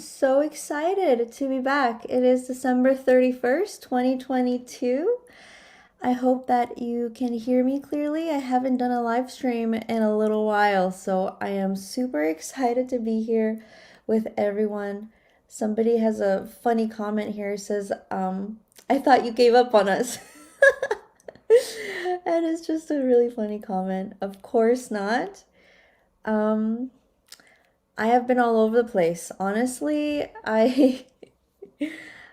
so excited to be back. It is December 31st, 2022. I hope that you can hear me clearly. I haven't done a live stream in a little while, so I am super excited to be here with everyone. Somebody has a funny comment here. It says, I thought you gave up on us. And it's just a really funny comment. Of course not. Um, I have been all over the place. Honestly, I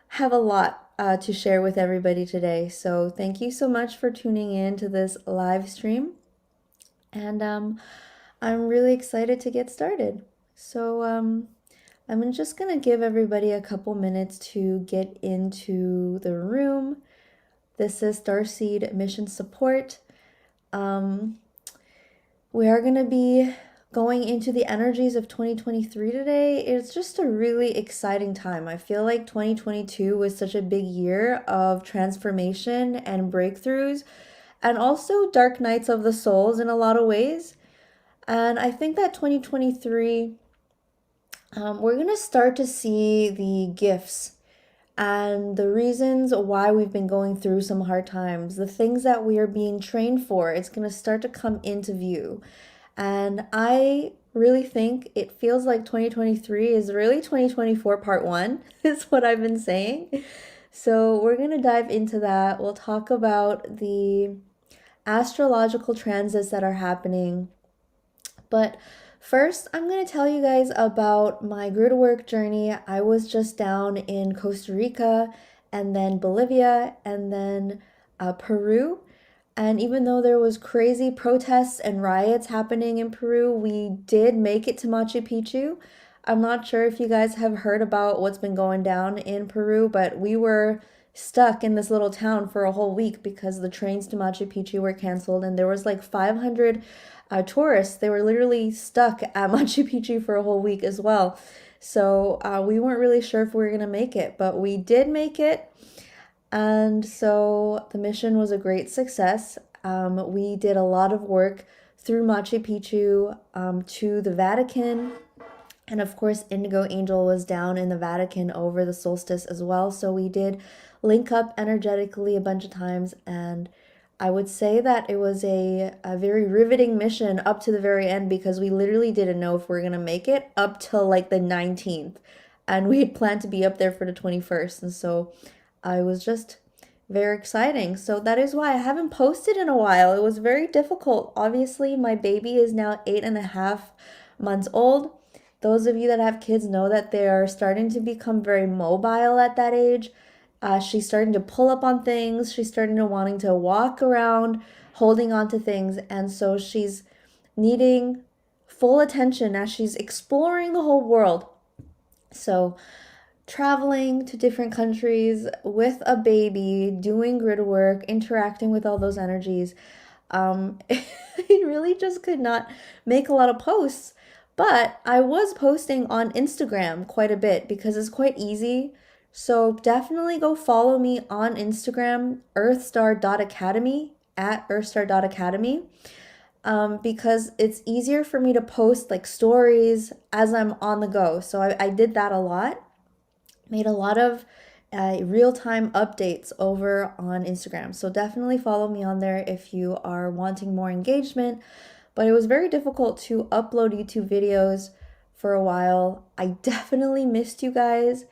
have a lot to share with everybody today. So thank you so much for tuning in to this live stream. And I'm really excited to get started. So I'm just going to give everybody a couple minutes to get into the room. This is Starseed Mission Support. We are going to be going into the energies of 2023 today. It's just a really exciting time. I feel like 2022 was such a big year of transformation and breakthroughs, and also dark nights of the souls in a lot of ways. And I think that 2023, we're going to start to see the gifts and the reasons why we've been going through some hard times, the things that we are being trained for. It's going to start to come into view. And I really think it feels like 2023 is really 2024 part one, is what I've been saying. So we're going to dive into that. We'll talk about the astrological transits that are happening. But first, I'm going to tell you guys about my gridwork journey. I was just down in Costa Rica, and then Bolivia, and then Peru. And even though there was crazy protests and riots happening in Peru, we did make it to Machu Picchu. I'm not sure if you guys have heard about what's been going down in Peru, but we were stuck in this little town for a whole week because the trains to Machu Picchu were canceled, and there was like 500 tourists. They were literally stuck at Machu Picchu for a whole week as well. So we weren't really sure if we were going to make it, but we did make it. And so the mission was a great success. We did a lot of work through Machu Picchu to the Vatican. And of course, Indigo Angel was down in the Vatican over the solstice as well. So we did link up energetically a bunch of times. And I would say that it was a very riveting mission up to the very end, because we literally didn't know if we were going to make it up till like the 19th. And we had planned to be up there for the 21st. And so I was just very exciting. So that is why I haven't posted in a while. It was very difficult. Obviously, my baby is now 8.5 months old. Those of you that have kids know that they are starting to become very mobile at that age. She's starting to pull up on things. She's starting to wanting to walk around, holding on to things. And so she's needing full attention as she's exploring the whole world. So traveling to different countries with a baby, doing grid work, interacting with all those energies. I really just could not make a lot of posts, but I was posting on Instagram quite a bit because it's quite easy. So definitely go follow me on Instagram, earthstar.academy, at earthstar.academy, because it's easier for me to post like stories as I'm on the go. So I did that a lot. Made a lot of real-time updates over on Instagram. So definitely follow me on there if you are wanting more engagement. But it was very difficult to upload YouTube videos for a while. I definitely missed you guys.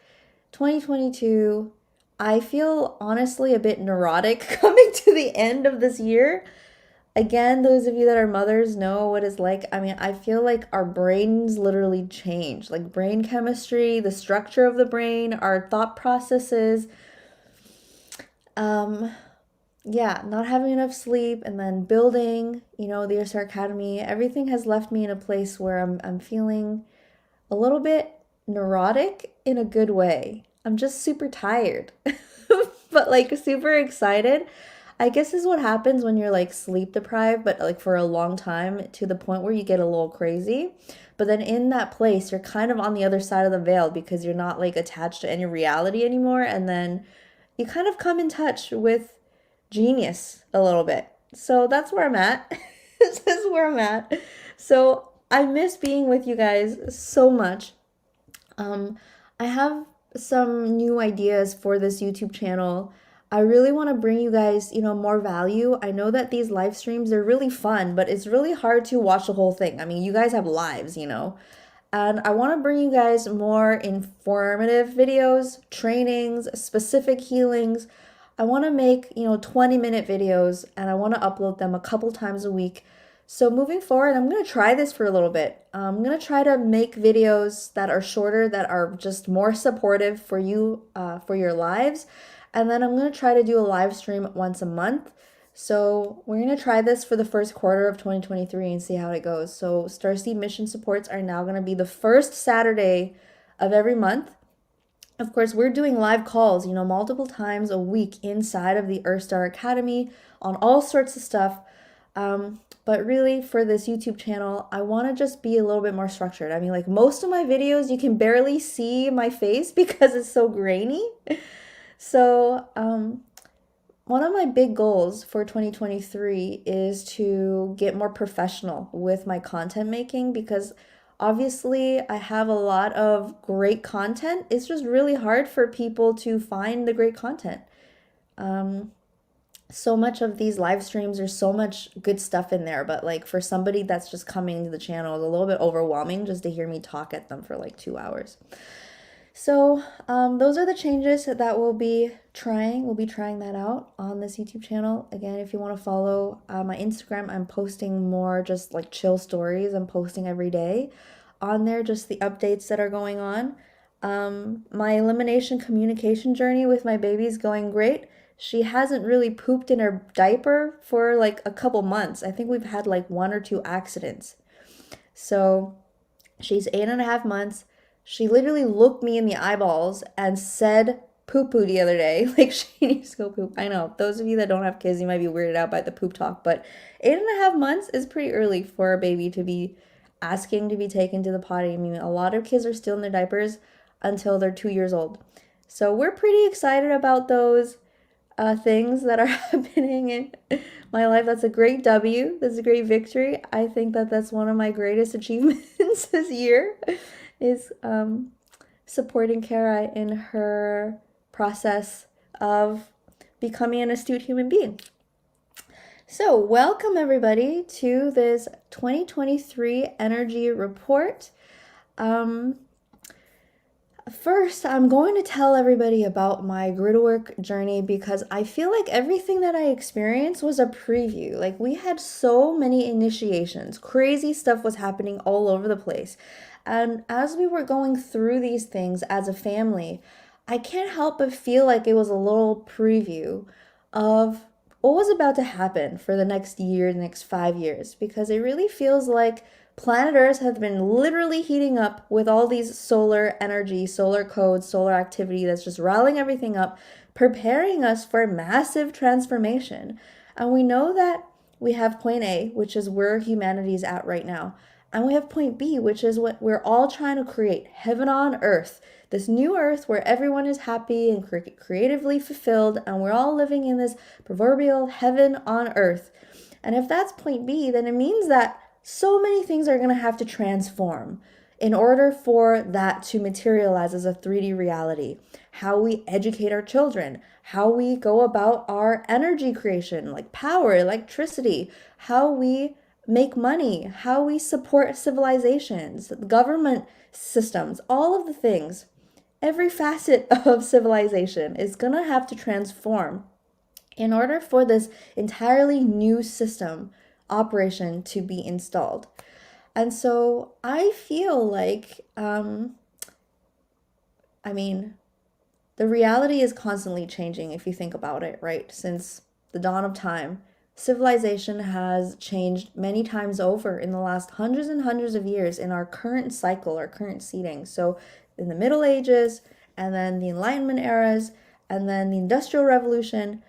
2022, I feel honestly a bit neurotic coming to the end of this year. Again, those of you that are mothers know what it's like. I mean, I feel like our brains literally change, like brain chemistry, the structure of the brain, our thought processes. Yeah, not having enough sleep, and then building, the ESR Academy, everything has left me in a place where I'm feeling a little bit neurotic in a good way. I'm just super tired, but like super excited. I guess is what happens when you're like sleep deprived, but like for a long time, to the point where you get a little crazy. But then in that place, you're kind of on the other side of the veil because you're not like attached to any reality anymore. And then you kind of come in touch with genius a little bit. So that's where I'm at. This is where I'm at. So I miss being with you guys so much. I have some new ideas for this YouTube channel. I really want to bring you guys, more value. I know that these live streams are really fun, but it's really hard to watch the whole thing. I mean, you guys have lives. And I want to bring you guys more informative videos, trainings, specific healings. I want to make, 20-minute videos and I want to upload them a couple times a week. So moving forward, I'm going to try this for a little bit. I'm going to try to make videos that are shorter, that are just more supportive for you, for your lives. And then I'm going to try to do a live stream once a month. So we're going to try this for the first quarter of 2023 and see how it goes. So Starseed Mission Supports are now going to be the first Saturday of every month. Of course, we're doing live calls, multiple times a week inside of the Earthstar Academy on all sorts of stuff. But really, for this YouTube channel, I want to just be a little bit more structured. I mean, like most of my videos, you can barely see my face because it's so grainy. So, one of my big goals for 2023 is to get more professional with my content making because obviously I have a lot of great content. It's just really hard for people to find the great content. So much of these live streams, there's so much good stuff in there, but like for somebody that's just coming to the channel, it's a little bit overwhelming just to hear me talk at them for like 2 hours. So those are the changes that we'll be trying. We'll be trying that out on this YouTube channel. Again, if you want to follow my Instagram, I'm posting more just like chill stories. I'm posting every day on there, just the updates that are going on. My elimination communication journey with my baby is going great. She hasn't really pooped in her diaper for like a couple months. I think we've had like 1 or 2 accidents. So she's 8.5 months. She literally looked me in the eyeballs and said poo poo the other day. Like she needs to go poop. I know, those of you that don't have kids, you might be weirded out by the poop talk, but 8.5 months is pretty early for a baby to be asking to be taken to the potty. I mean, a lot of kids are still in their diapers until they're 2 years old. So we're pretty excited about those things that are happening in my life. That's a great W. That's a great victory. I think that that's one of my greatest achievements this year is supporting Kara in her process of becoming an astute human being. So welcome everybody to this 2023 energy report. First, I'm going to tell everybody about my Gridwork journey because I feel like everything that I experienced was a preview. Like we had so many initiations, crazy stuff was happening all over the place. And as we were going through these things as a family, I can't help but feel like it was a little preview of what was about to happen for the next year, the next 5 years, because it really feels like planet Earth has been literally heating up with all these solar energy, solar codes, solar activity that's just riling everything up, preparing us for massive transformation. And we know that we have point A, which is where humanity is at right now. And we have point B, which is what we're all trying to create, heaven on earth. This new earth where everyone is happy and creatively fulfilled, and we're all living in this proverbial heaven on earth. And if that's point B, then it means that so many things are going to have to transform in order for that to materialize as a 3D reality. How we educate our children, how we go about our energy creation, like power, electricity, how we make money, how we support civilizations, government systems, all of the things. Every facet of civilization is going to have to transform in order for this entirely new system operation to be installed. And so I feel like, the reality is constantly changing if you think about it, right? Since the dawn of time, civilization has changed many times over in the last hundreds and hundreds of years in our current cycle, our current seating. So in the Middle Ages, and then the Enlightenment eras, and then the Industrial Revolution,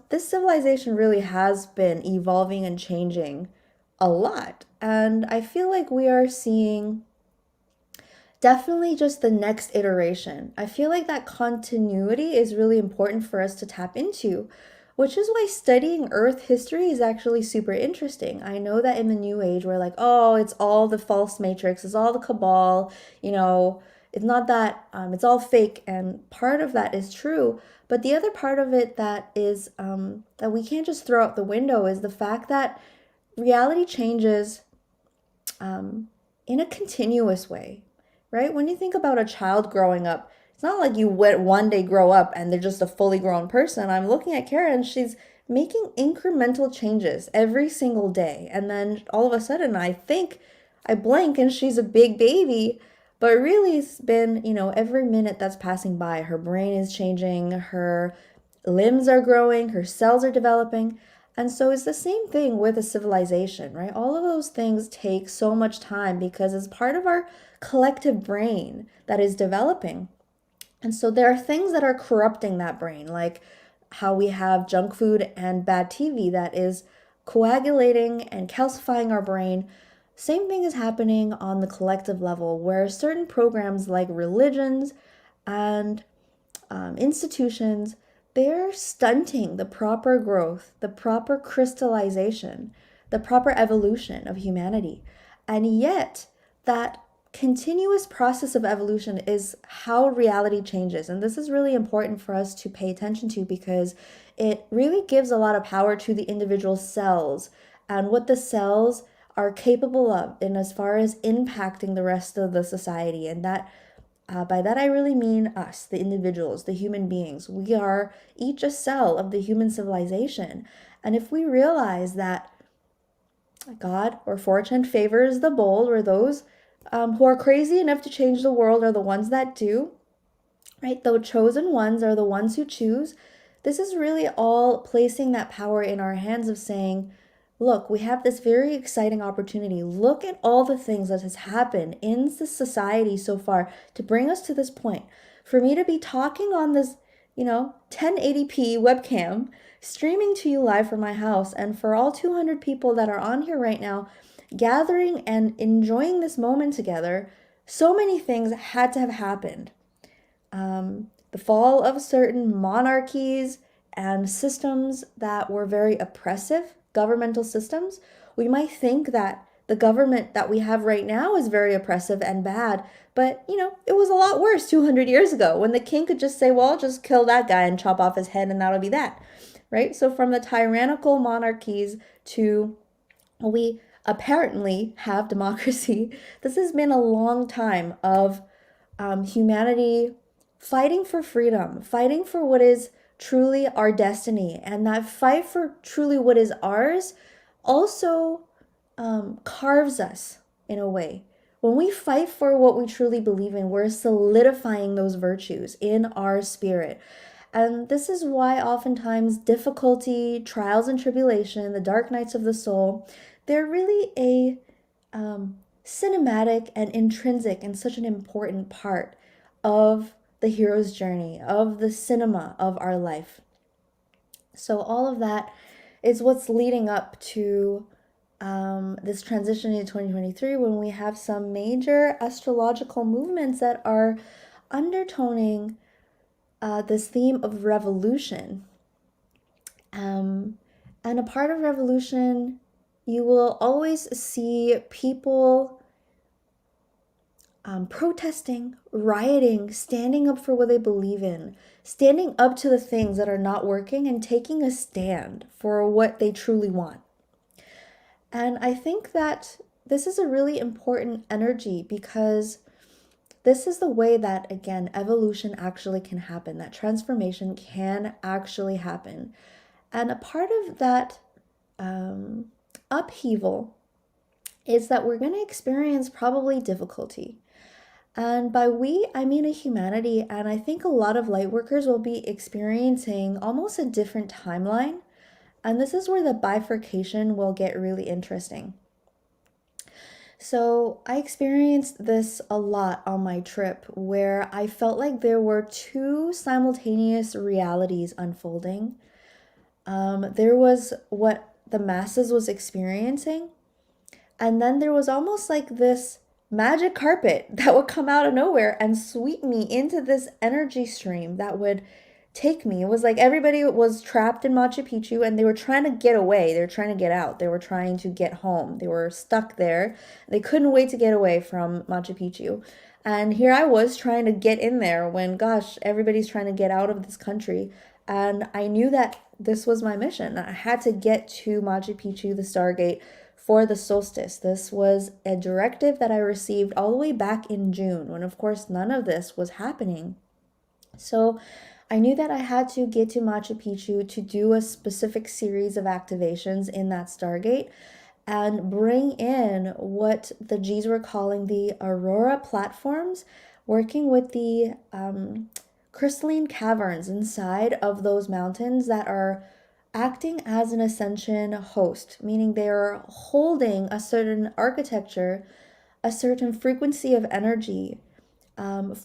this civilization really has been evolving and changing a lot. And I feel like we are seeing definitely just the next iteration. I feel like that continuity is really important for us to tap into, which is why studying Earth history is actually super interesting. I know that in the New Age, we're like, oh, it's all the false matrix, it's all the cabal, it's not that it's all fake, and part of that is true. But the other part of it that is that we can't just throw out the window is the fact that reality changes in a continuous way, right? When you think about a child growing up, it's not like you one day grow up and they're just a fully grown person. I'm looking at Karen, she's making incremental changes every single day. And then all of a sudden, I think I blink and she's a big baby. But really, it's been, every minute that's passing by, her brain is changing, her limbs are growing, her cells are developing. And so it's the same thing with a civilization, right? All of those things take so much time because it's part of our collective brain that is developing. And so there are things that are corrupting that brain, like how we have junk food and bad TV that is coagulating and calcifying our brain. Same thing is happening on the collective level, where certain programs like religions and institutions, they're stunting the proper growth, the proper crystallization, the proper evolution of humanity. And yet, that continuous process of evolution is how reality changes. And this is really important for us to pay attention to because it really gives a lot of power to the individual cells and what the cells are capable of in as far as impacting the rest of the society. And that by that, I really mean us, the individuals, the human beings. We are each a cell of the human civilization. And if we realize that God or fortune favors the bold, or those who are crazy enough to change the world are the ones that do, right? The chosen ones are the ones who choose. This is really all placing that power in our hands of saying, look, we have this very exciting opportunity. Look at all the things that has happened in the society so far to bring us to this point. For me to be talking on this, 1080p webcam, streaming to you live from my house, and for all 200 people that are on here right now, gathering and enjoying this moment together, so many things had to have happened. The fall of certain monarchies and systems that were very oppressive, governmental systems. We might think that the government that we have right now is very oppressive and bad, but it was a lot worse 200 years ago when the king could just say, well, just kill that guy and chop off his head and that'll be that, right? So from the tyrannical monarchies to we apparently have democracy, this has been a long time of humanity fighting for freedom, fighting for what is truly our destiny. And that fight for truly what is ours also carves us in a way. When we fight for what we truly believe in, we're solidifying those virtues in our spirit. And this is why oftentimes difficulty, trials and tribulation, the dark nights of the soul, they're really a cinematic and intrinsic and such an important part of the hero's journey, of the cinema of our life. So all of that is what's leading up to this transition into 2023, when we have some major astrological movements that are undertoning this theme of revolution. And a part of revolution, you will always see people protesting, rioting, standing up for what they believe in, standing up to the things that are not working and taking a stand for what they truly want. And I think that this is a really important energy because this is the way that, again, evolution actually can happen, that transformation can actually happen. And a part of that upheaval is that we're going to experience probably difficulty. And by we, I mean a humanity, and I think a lot of light workers will be experiencing almost a different timeline. And this is where the bifurcation will get really interesting. So I experienced this a lot on my trip, where I felt like there were two simultaneous realities unfolding. There was what the masses was experiencing, and then there was almost like this magic carpet that would come out of nowhere and sweep me into this energy stream that would take me. It was like everybody was trapped in Machu Picchu and they were trying to get away. They were trying to get out. They were trying to get home. They were stuck there. They couldn't wait to get away from Machu Picchu. And here I was trying to get in there when, gosh, everybody's trying to get out of this country. And I knew that this was my mission. I had to get to Machu Picchu, the Stargate, for the solstice. This was a directive that I received all the way back in June, when, of course, none of this was happening. So I knew that I had to get to Machu Picchu to do a specific series of activations in that Stargate and bring in what the G's were calling the Aurora platforms, working with the crystalline caverns inside of those mountains that are acting as an ascension host, meaning they are holding a certain architecture, a certain frequency of energy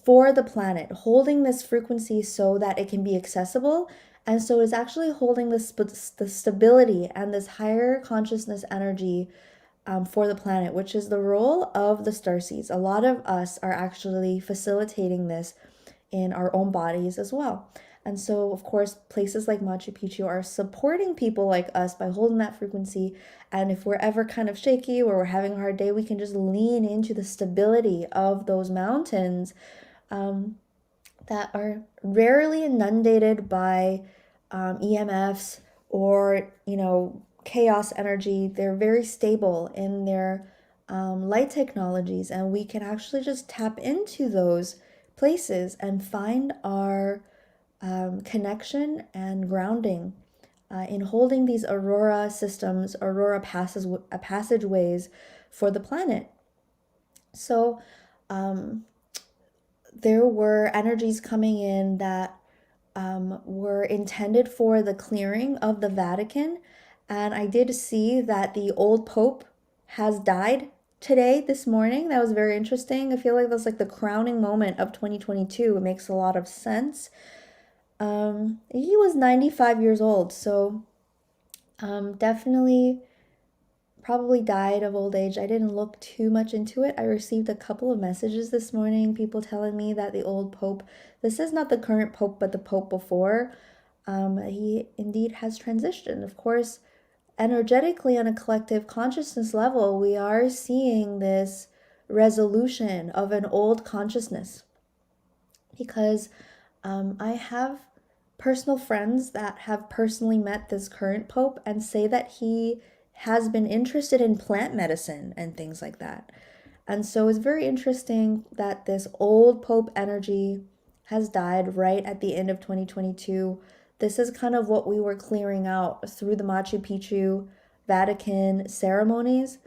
for the planet, holding this frequency so that it can be accessible. And so it's actually holding the stability and this higher consciousness energy for the planet, which is the role of the starseeds. A lot of us are actually facilitating this in our own bodies as well. And so, of course, places like Machu Picchu are supporting people like us by holding that frequency. And if we're ever kind of shaky or we're having a hard day, we can just lean into the stability of those mountains that are rarely inundated by EMFs or, chaos energy. They're very stable in their light technologies, and we can actually just tap into those places and find our connection and grounding in holding these aurora systems, aurora passageways for the planet. So there were energies coming in that were intended for the clearing of the Vatican. And I did see that the old Pope has died today, this morning. That was very interesting. I feel like that's like the crowning moment of 2022. It makes a lot of sense. He was 95 years old, so definitely probably died of old age. I didn't look too much into it. I received a couple of messages this morning, people telling me that the old Pope, this is not the current Pope, but the Pope before, he indeed has transitioned. Of course, energetically on a collective consciousness level, we are seeing this resolution of an old consciousness because I have personal friends that have personally met this current Pope and say that he has been interested in plant medicine and things like that. And so it's very interesting that this old Pope energy has died right at the end of 2022. This is kind of what we were clearing out through the Machu Picchu Vatican ceremonies.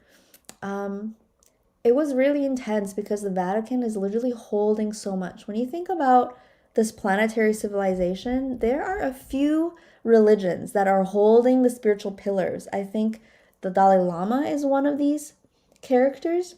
It was really intense because the Vatican is literally holding so much. When you think about this planetary civilization, there are a few religions that are holding the spiritual pillars. I think the Dalai Lama is one of these characters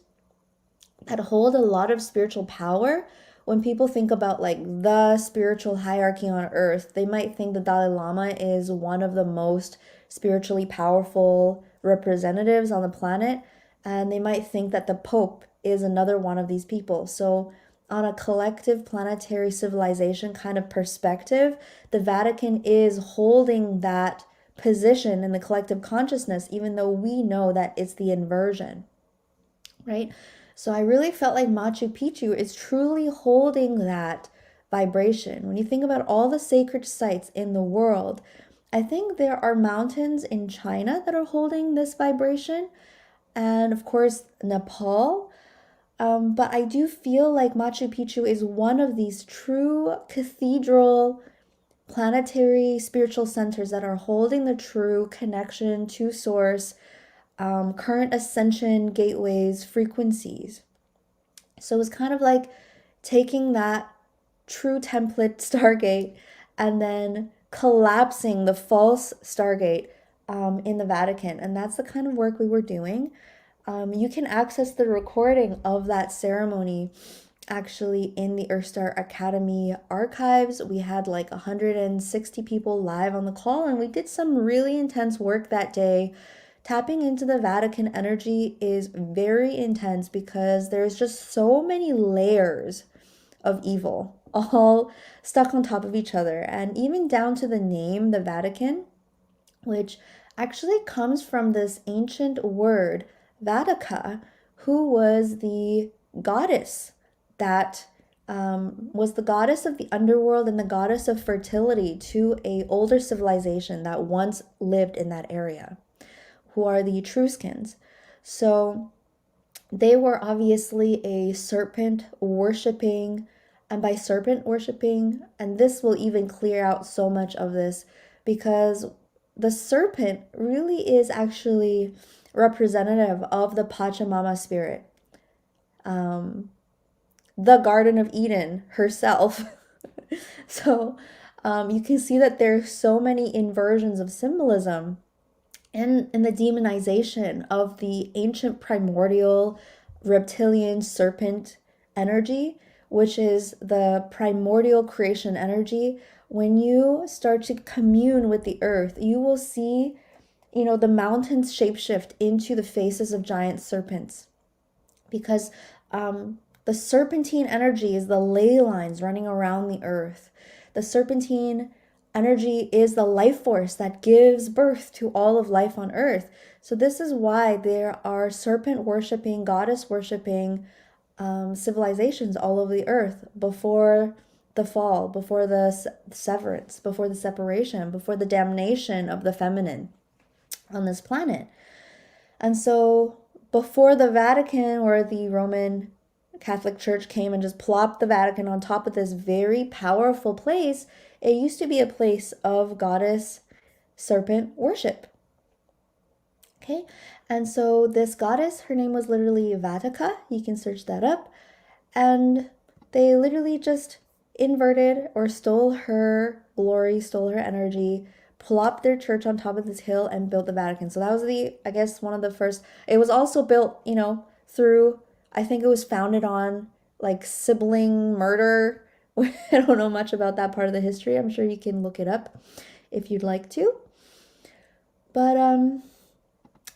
that hold a lot of spiritual power. When people think about like the spiritual hierarchy on earth, they might think the Dalai Lama is one of the most spiritually powerful representatives on the planet, and they might think that the Pope is another one of these people. So on a collective planetary civilization kind of perspective, the Vatican is holding that position in the collective consciousness, even though we know that it's the inversion, right? So I really felt like Machu Picchu is truly holding that vibration. When you think about all the sacred sites in the world, I think there are mountains in China that are holding this vibration, and of course, Nepal. But I do feel like Machu Picchu is one of these true cathedral planetary spiritual centers that are holding the true connection to source, current ascension gateways, frequencies. So it's kind of like taking that true template Stargate and then collapsing the false Stargate in the Vatican. And that's the kind of work we were doing. You can access the recording of that ceremony actually in the Earthstar Academy archives. We had like 160 people live on the call, and we did some really intense work that day. Tapping into the Vatican energy is very intense because there's just so many layers of evil. all stuck on top of each other. And even down to the name, the Vatican, which actually comes from this ancient word, Vatica, who was the goddess that was the goddess of the underworld and the goddess of fertility to a older civilization that once lived in that area, who are the Etruscans. So they were obviously a serpent worshipping, and by serpent worshipping, and this will even clear out so much of this, because the serpent really is actually representative of the Pachamama spirit, the Garden of Eden herself. So you can see that there's so many inversions of symbolism in the demonization of the ancient primordial reptilian serpent energy, which is the primordial creation energy. When you start to commune with the earth, you will see, the mountains shapeshift into the faces of giant serpents, because the serpentine energy is the ley lines running around the earth. The serpentine energy is the life force that gives birth to all of life on earth. So this is why there are serpent worshiping, goddess worshiping civilizations all over the earth before the fall, before the severance, before the separation, before the damnation of the feminine on this planet. And so before the Vatican or the Roman Catholic Church came and just plopped the Vatican on top of this very powerful place, it used to be a place of goddess serpent worship. Okay, and so this goddess, her name was literally Vatica. You can search that up. And they literally just inverted or stole her glory, stole her energy, plopped their church on top of this hill and built the Vatican. So that was I guess, one of the first. It was also built, through, I think it was founded on like sibling murder. I don't know much about that part of the history. I'm sure you can look it up if you'd like to. But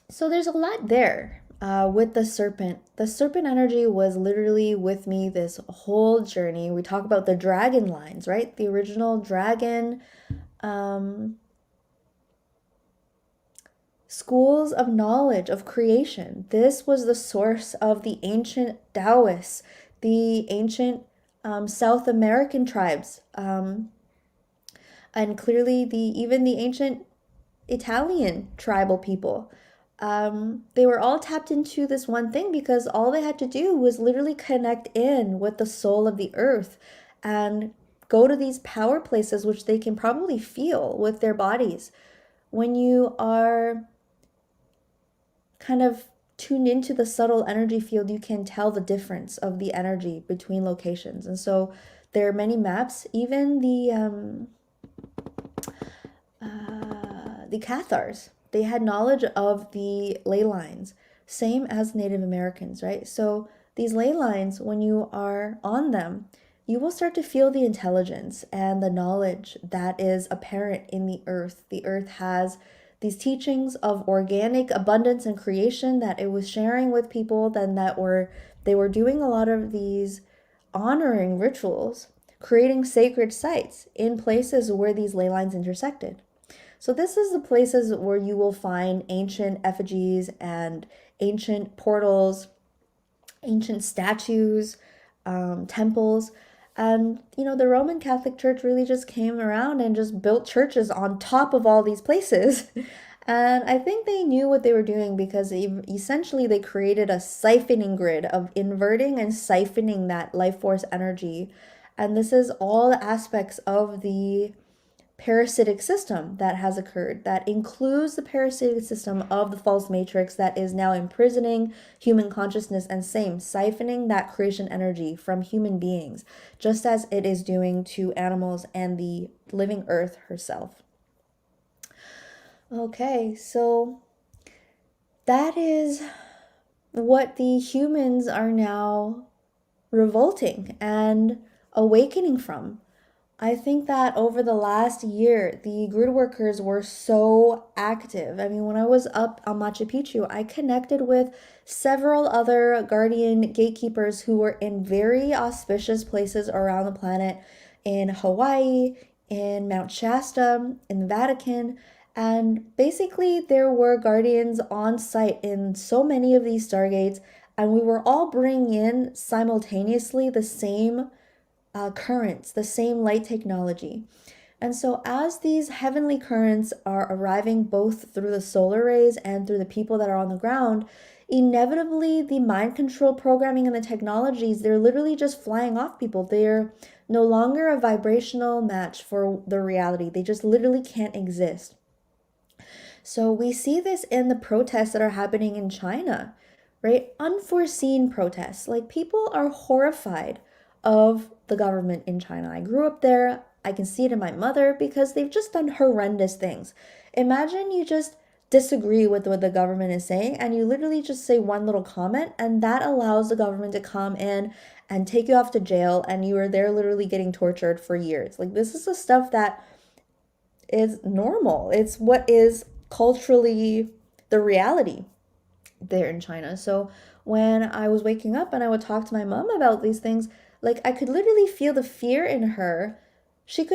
so there's a lot there with the serpent. The serpent energy was literally with me this whole journey. We talk about the dragon lines, right? The original dragon schools of knowledge of creation. This was the source of the ancient Taoists, the ancient South American tribes, and clearly even the ancient Italian tribal people. They were all tapped into this one thing because all they had to do was literally connect in with the soul of the earth and go to these power places, which they can probably feel with their bodies. When you are kind of tuned into the subtle energy field, you can tell the difference of the energy between locations. And so there are many maps, even the Cathars. They had knowledge of the ley lines, same as Native Americans, right? So these ley lines, when you are on them, you will start to feel the intelligence and the knowledge that is apparent in the earth. The earth has these teachings of organic abundance and creation that it was sharing with people, then they were doing a lot of these honoring rituals, creating sacred sites in places where these ley lines intersected. So this is the places where you will find ancient effigies and ancient portals, ancient statues, temples. And, the Roman Catholic Church really just came around and just built churches on top of all these places. And I think they knew what they were doing because essentially they created a siphoning grid of inverting and siphoning that life force energy. And this is all aspects of the parasitic system that has occurred, that includes the parasitic system of the false matrix that is now imprisoning human consciousness and siphoning that creation energy from human beings, just as it is doing to animals and the living earth herself. Okay, so that is what the humans are now revolting and awakening from. I think that over the last year, the grid workers were so active. I mean, when I was up on Machu Picchu, I connected with several other guardian gatekeepers who were in very auspicious places around the planet, in Hawaii, in Mount Shasta, in the Vatican. And basically, there were guardians on site in so many of these stargates, and we were all bringing in simultaneously the same currents, the same light technology. And so, as these heavenly currents are arriving both through the solar rays and through the people that are on the ground, inevitably the mind control programming and the technologies, they're literally just flying off people. They're no longer a vibrational match for the reality, they just literally can't exist. So we see this in the protests that are happening in China, right? Unforeseen protests. Like people are horrified of the government in China. I grew up there. I can see it in my mother because they've just done horrendous things. Imagine you just disagree with what the government is saying and you literally just say one little comment and that allows the government to come in and take you off to jail and you are there literally getting tortured for years. Like this is the stuff that is normal. It's what is culturally the reality there in China. So when I was waking up and I would talk to my mom about these things, like I could literally feel the fear in her. She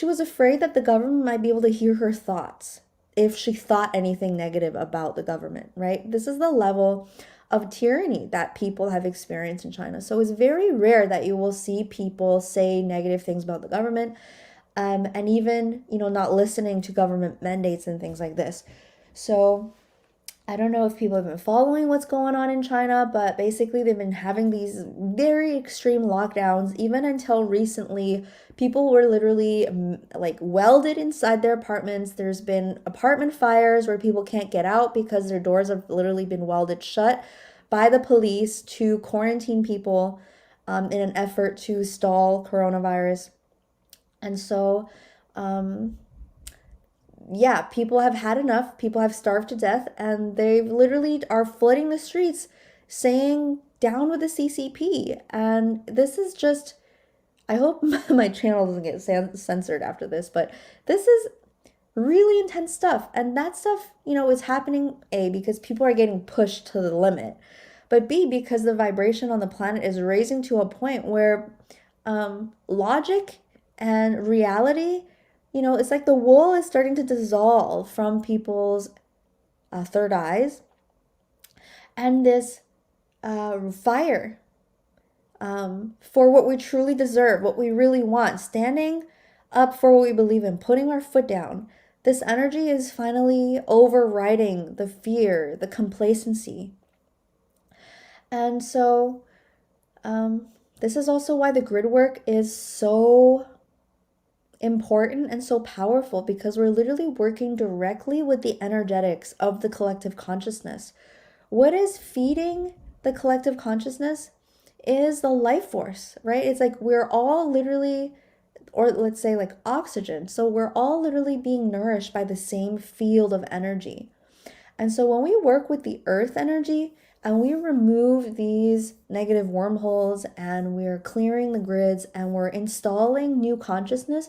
was afraid that the government might be able to hear her thoughts if she thought anything negative about the government, right? This is the level of tyranny that people have experienced in China. So it's very rare that you will see people say negative things about the government, and even not listening to government mandates and things like this. So I don't know if people have been following what's going on in China, but basically they've been having these very extreme lockdowns. Even until recently, people were literally like welded inside their apartments. There's been apartment fires where people can't get out because their doors have literally been welded shut by the police to quarantine people, in an effort to stall coronavirus. And so, um, yeah, people have had enough. People have starved to death, and they literally are flooding the streets saying, down with the CCP. And this is just, I hope my channel doesn't get censored after this, but this is really intense stuff. And that stuff, is happening, A, because people are getting pushed to the limit, but B, because the vibration on the planet is raising to a point where logic and reality, it's like the wool is starting to dissolve from people's third eyes, and this fire for what we truly deserve, what we really want, standing up for what we believe in, putting our foot down. This energy is finally overriding the fear, the complacency. And so, this is also why the grid work is so important and so powerful, because we're literally working directly with the energetics of the collective consciousness. What is feeding the collective consciousness is the life force, right? It's like we're all literally, or let's say like oxygen. So we're all literally being nourished by the same field of energy. And so when we work with the earth energy and we remove these negative wormholes and we're clearing the grids and we're installing new consciousness,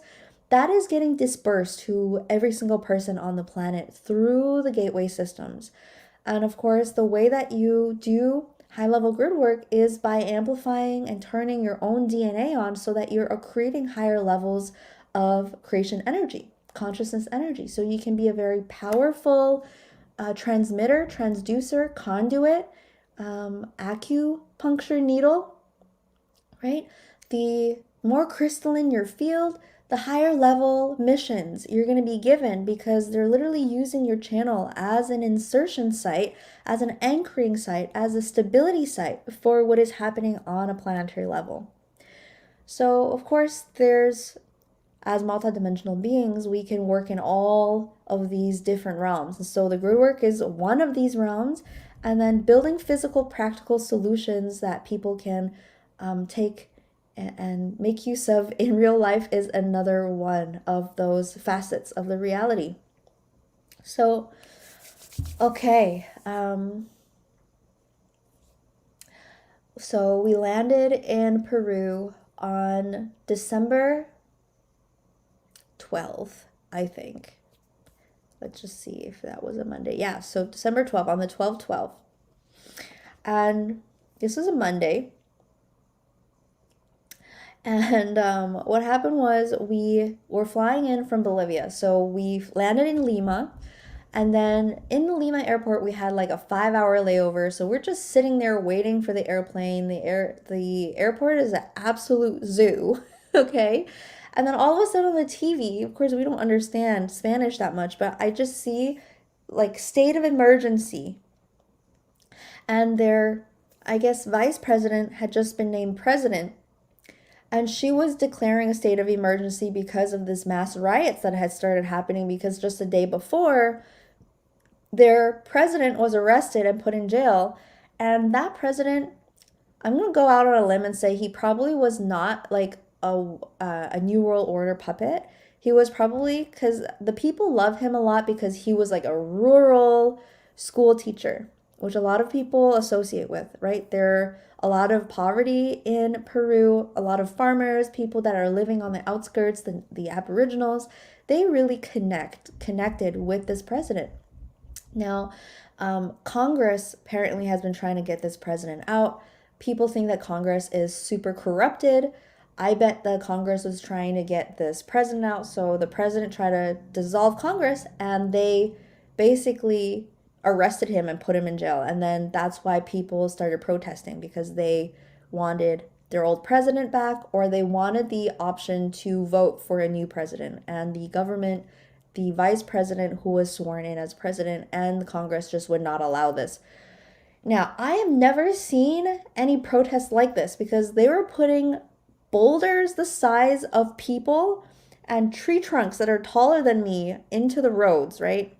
that is getting dispersed to every single person on the planet through the gateway systems. And of course, the way that you do high level grid work is by amplifying and turning your own DNA on so that you're creating higher levels of creation energy, consciousness energy. So you can be a very powerful transmitter, transducer, conduit, acupuncture needle, right? The more crystalline your field, the higher level missions you're going to be given, because they're literally using your channel as an insertion site, as an anchoring site, as a stability site for what is happening on a planetary level. So, of course, as multidimensional beings, we can work in all of these different realms. And so the grid work is one of these realms, and then building physical, practical solutions that people can take and make use of in real life is another one of those facets of the reality. So, okay. So we landed in Peru on December 12th, I think. Let's just see if that was a Monday. Yeah, so December 12th, on the 12/12. And this is a Monday. And what happened was we were flying in from Bolivia. So we landed in Lima. And then in the Lima airport, we had like a 5-hour layover. So we're just sitting there waiting for the airplane. The airport is an absolute zoo, okay? And then all of a sudden on the TV, of course, we don't understand Spanish that much, but I just see like state of emergency. And their, I guess, vice president had just been named president. And she was declaring a state of emergency because of this mass riots that had started happening, because just the day before, their president was arrested and put in jail. And that president, I'm going to go out on a limb and say he probably was not like a New World Order puppet. He was probably, because the people love him a lot because he was like a rural school teacher, which a lot of people associate with, right? There are a lot of poverty in Peru, a lot of farmers, people that are living on the outskirts, the Aboriginals. They really connected with this president. Now, Congress apparently has been trying to get this president out. People think that Congress is super corrupted. I bet the Congress was trying to get this president out. So the president tried to dissolve Congress, and they basically arrested him and put him in jail. And then that's why people started protesting, because they wanted their old president back, or they wanted the option to vote for a new president. And the government, the vice president who was sworn in as president, and the Congress just would not allow this. Now, I have never seen any protests like this, because they were putting boulders the size of people and tree trunks that are taller than me into the roads, right?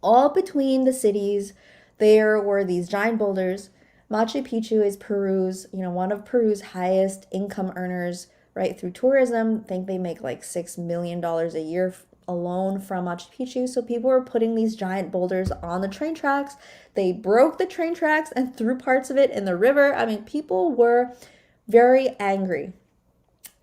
All between the cities, there were these giant boulders. Machu Picchu is Peru's, one of Peru's highest income earners, right, through tourism. I think they make like $6 million a year alone from Machu Picchu. So people were putting these giant boulders on the train tracks. They broke the train tracks and threw parts of it in the river. I mean, people were very angry.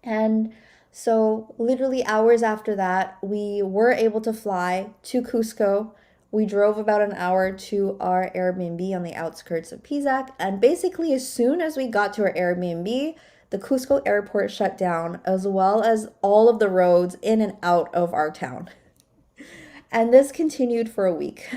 And so literally hours after that, we were able to fly to Cusco. We drove about an hour to our Airbnb on the outskirts of Pisac. And basically, as soon as we got to our Airbnb, the Cusco airport shut down, as well as all of the roads in and out of our town. And this continued for a week.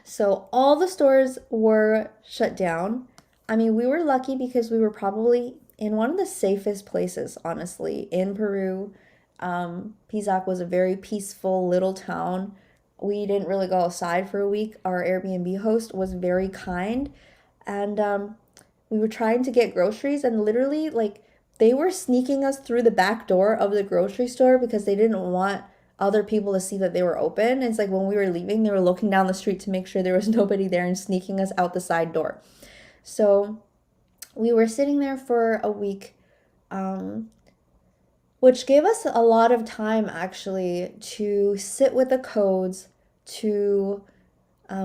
So all the stores were shut down. I mean, we were lucky because we were probably in one of the safest places, honestly, in Peru. Pisac was a very peaceful little town. We didn't really go outside for a week. Our Airbnb host was very kind. And we were trying to get groceries, and literally, like, they were sneaking us through the back door of the grocery store because they didn't want other people to see that they were open. And it's like when we were leaving, they were looking down the street to make sure there was nobody there and sneaking us out the side door. So we were sitting there for a week, which gave us a lot of time actually to sit with the codes, to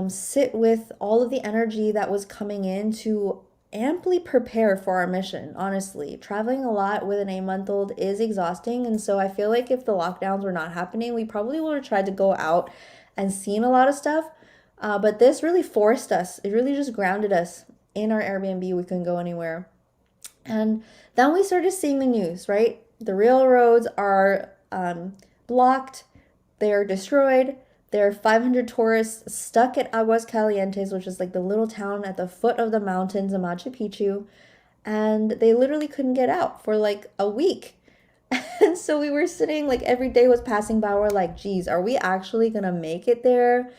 sit with all of the energy that was coming in, to amply prepare for our mission. Honestly, traveling a lot with an 8-month-old is exhausting. And so I feel like if the lockdowns were not happening, we probably would have tried to go out and seen a lot of stuff. But this really forced us. It really just grounded us in our Airbnb. We couldn't go anywhere. And then we started seeing the news, right? The railroads are blocked. They're destroyed. There are 500 tourists stuck at Aguas Calientes, which is like the little town at the foot of the mountains of Machu Picchu. And they literally couldn't get out for like a week. And so we were sitting, like every day was passing by. We're like, geez, are we actually going to make it there?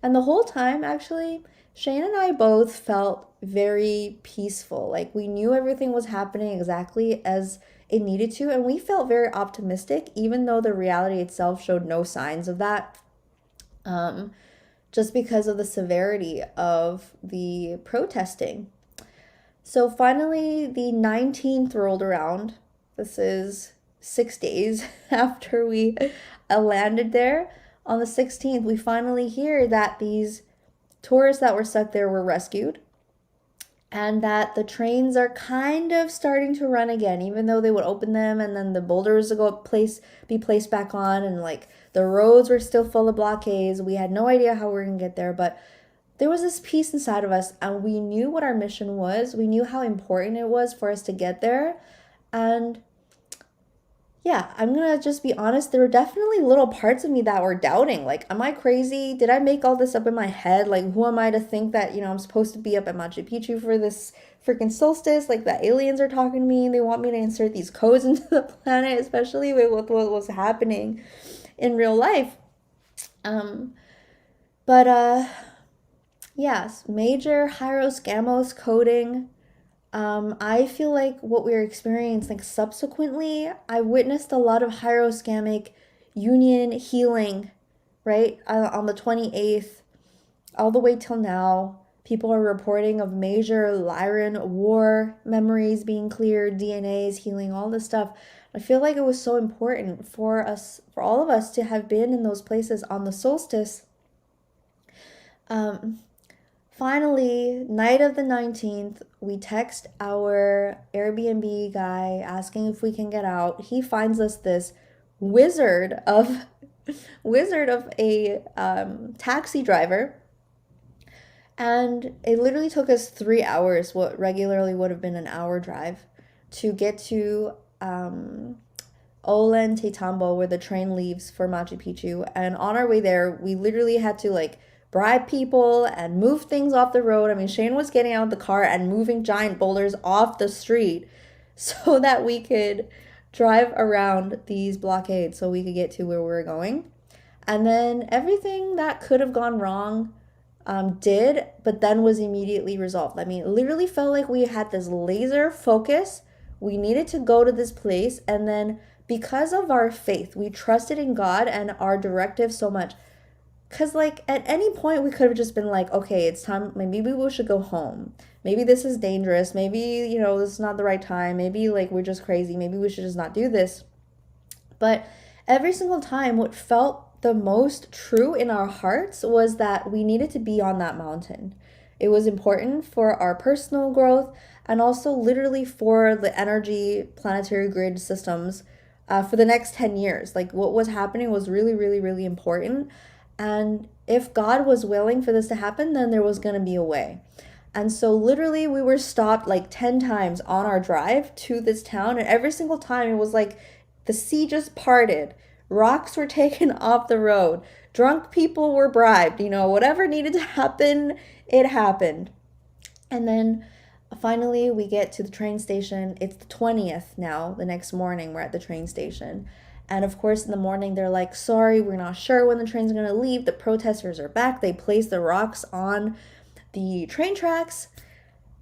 And the whole time, actually, Shane and I both felt very peaceful. Like we knew everything was happening exactly as it needed to. And we felt very optimistic, even though the reality itself showed no signs of that. Just because of the severity of the protesting. So finally, the 19th rolled around. This is 6 days after we landed there. On the 16th, we finally hear that these tourists that were stuck there were rescued. and that the trains are kind of starting to run again, even though they would open them and then the boulders would be placed back on, and like the roads were still full of blockades. We had no idea how we were gonna get there, but there was this peace inside of us, and we knew what our mission was. We knew how important it was for us to get there. And yeah, I'm gonna just be honest, there were definitely little parts of me that were doubting. Like, am I crazy? Did I make all this up in my head? Like, who am I to think that, I'm supposed to be up at Machu Picchu for this freaking solstice? Like, the aliens are talking to me and they want me to insert these codes into the planet, especially with what was happening in real life. Um, but yes, major Hyros Gamos coding. I feel like what we are experiencing, like subsequently, I witnessed a lot of hieroscamic union healing, right? On the 28th, all the way till now. People are reporting of major Lyran war memories being cleared, DNAs healing, all this stuff. I feel like it was so important for us, for all of us, to have been in those places on the solstice. Um, Finally, night of the 19th, we text our Airbnb guy asking if we can get out. He finds us this wizard of wizard of a taxi driver, and it literally took us 3 hours, what regularly would have been an hour drive, to get to Olen Tetambo, where the train leaves for Machu Picchu. And on our way there, we literally had to like bribe people and move things off the road. I mean, Shane was getting out of the car and moving giant boulders off the street so that we could drive around these blockades so we could get to where we were going. And then everything that could have gone wrong did, but then was immediately resolved. I mean, it literally felt like we had this laser focus. We needed to go to this place, and then because of our faith, we trusted in God and our directive so much. Because, like, at any point, we could have just been like, okay, it's time. Maybe we should go home. Maybe this is dangerous. Maybe, this is not the right time. Maybe, like, we're just crazy. Maybe we should just not do this. But every single time, what felt the most true in our hearts was that we needed to be on that mountain. It was important for our personal growth and also literally for the energy planetary grid systems for the next 10 years. Like, what was happening was really, really, really important. And if God was willing for this to happen, then there was going to be a way. And so literally we were stopped like 10 times on our drive to this town. And every single time it was like the sea just parted. Rocks were taken off the road. Drunk people were bribed. Whatever needed to happen, it happened. And then finally we get to the train station. It's the 20th now. The next morning we're at the train station. And of course, in the morning, they're like, sorry, we're not sure when the train's going to leave. The protesters are back. They placed the rocks on the train tracks.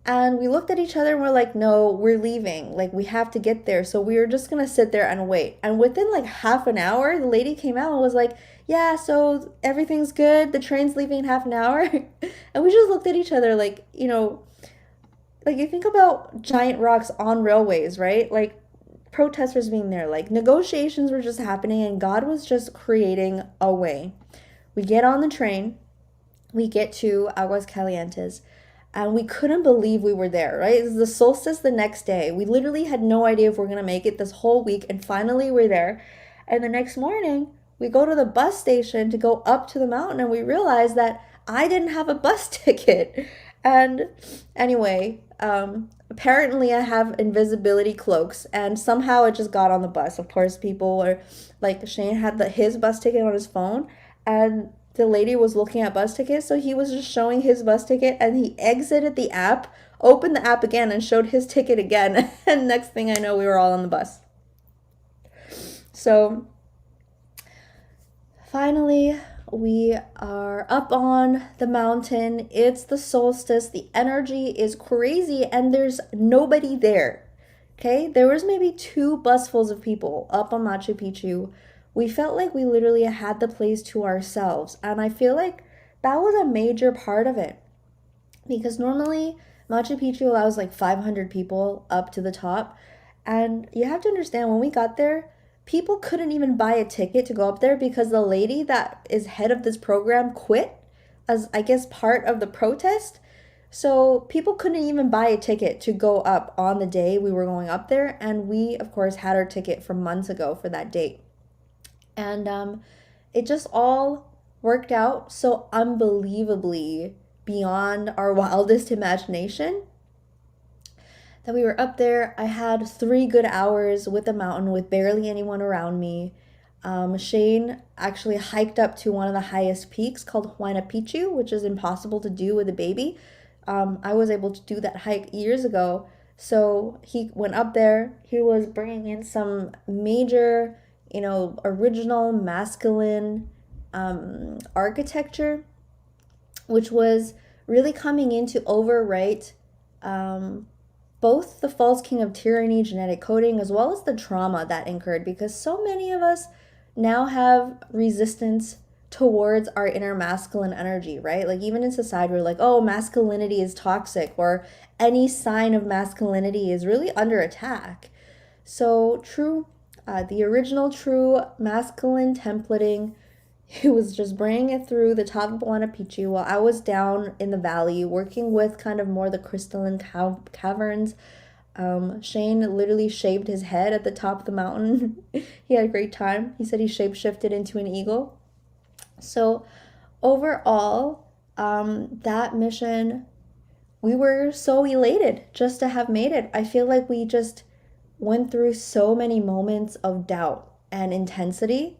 And we looked at each other and we're like, no, we're leaving. Like, we have to get there. So we were just going to sit there and wait. And within like half an hour, the lady came out and was like, yeah, so everything's good. The train's leaving in half an hour. And we just looked at each other like, like you think about giant rocks on railways, right? Like, protesters being there, like negotiations were just happening and God was just creating a way. We get on the train, we get to Aguas Calientes, and we couldn't believe we were there, right? It was the solstice the next day. We literally had no idea if we're gonna make it this whole week, and finally we're there. And the next morning, we go to the bus station to go up to the mountain, and we realize that I didn't have a bus ticket. And anyway, apparently I have invisibility cloaks, and somehow it just got on the bus. Of course, people were like, Shane had his bus ticket on his phone, and the lady was looking at bus tickets, so he was just showing his bus ticket, and he exited the app, opened the app again, and showed his ticket again. And next thing I know, we were all on the bus. So finally, we are up on the mountain. It's the solstice. The energy is crazy and there's nobody there. Okay? There was maybe 2 busfuls of people up on Machu Picchu. We felt like we literally had the place to ourselves. And I feel like that was a major part of it. Because normally Machu Picchu allows like 500 people up to the top. And you have to understand, when we got there, people couldn't even buy a ticket to go up there because the lady that is head of this program quit as, I guess, part of the protest. So people couldn't even buy a ticket to go up on the day we were going up there. And we, of course, had our ticket from months ago for that date. And it just all worked out so unbelievably beyond our wildest imagination that we were up there. I had 3 good hours with the mountain with barely anyone around me. Shane actually hiked up to one of the highest peaks called Huayna Picchu, which is impossible to do with a baby. I was able to do that hike years ago. So he went up there. He was bringing in some major, original masculine architecture, which was really coming in to overwrite both the false king of tyranny genetic coding as well as the trauma that incurred, because so many of us now have resistance towards our inner masculine energy, right? Like even in society, we're like, oh, masculinity is toxic, or any sign of masculinity is really under attack. So the original true masculine templating, he was just bringing it through the top of Huayna Picchu while I was down in the valley working with kind of more the crystalline caverns. Shane literally shaved his head at the top of the mountain. He had a great time. He said he shapeshifted into an eagle. So overall, that mission, we were so elated just to have made it. I feel like we just went through so many moments of doubt and intensity,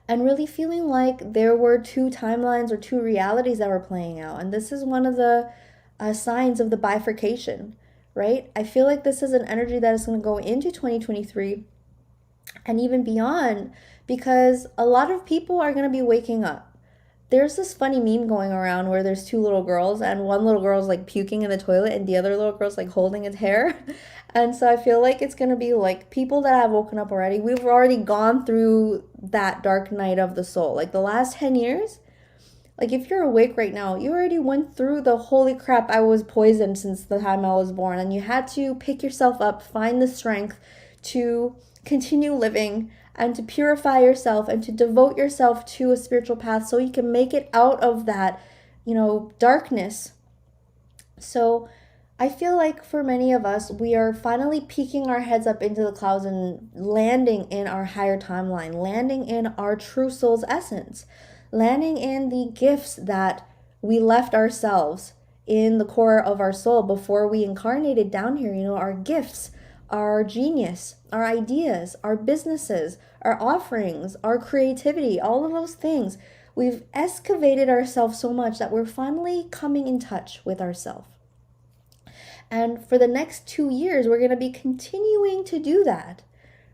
and really feeling like there were 2 timelines or 2 realities that were playing out. And this is one of the signs of the bifurcation, right? I feel like this is an energy that is going to go into 2023 and even beyond, because a lot of people are going to be waking up. There's this funny meme going around where there's 2 little girls, and one little girl's like puking in the toilet and the other little girl's like holding its hair. And so I feel like it's going to be like people that have woken up already. We've already gone through that dark night of the soul. Like the last 10 years, like if you're awake right now, you already went through the holy crap, I was poisoned since the time I was born. And you had to pick yourself up, find the strength to continue living and to purify yourself and to devote yourself to a spiritual path so you can make it out of that, darkness. So I feel like for many of us, we are finally peeking our heads up into the clouds and landing in our higher timeline, landing in our true soul's essence, landing in the gifts that we left ourselves in the core of our soul before we incarnated down here. Our gifts, our genius, our ideas, our businesses, our offerings, our creativity, all of those things. We've excavated ourselves so much that we're finally coming in touch with ourselves. And for the next 2 years, we're going to be continuing to do that,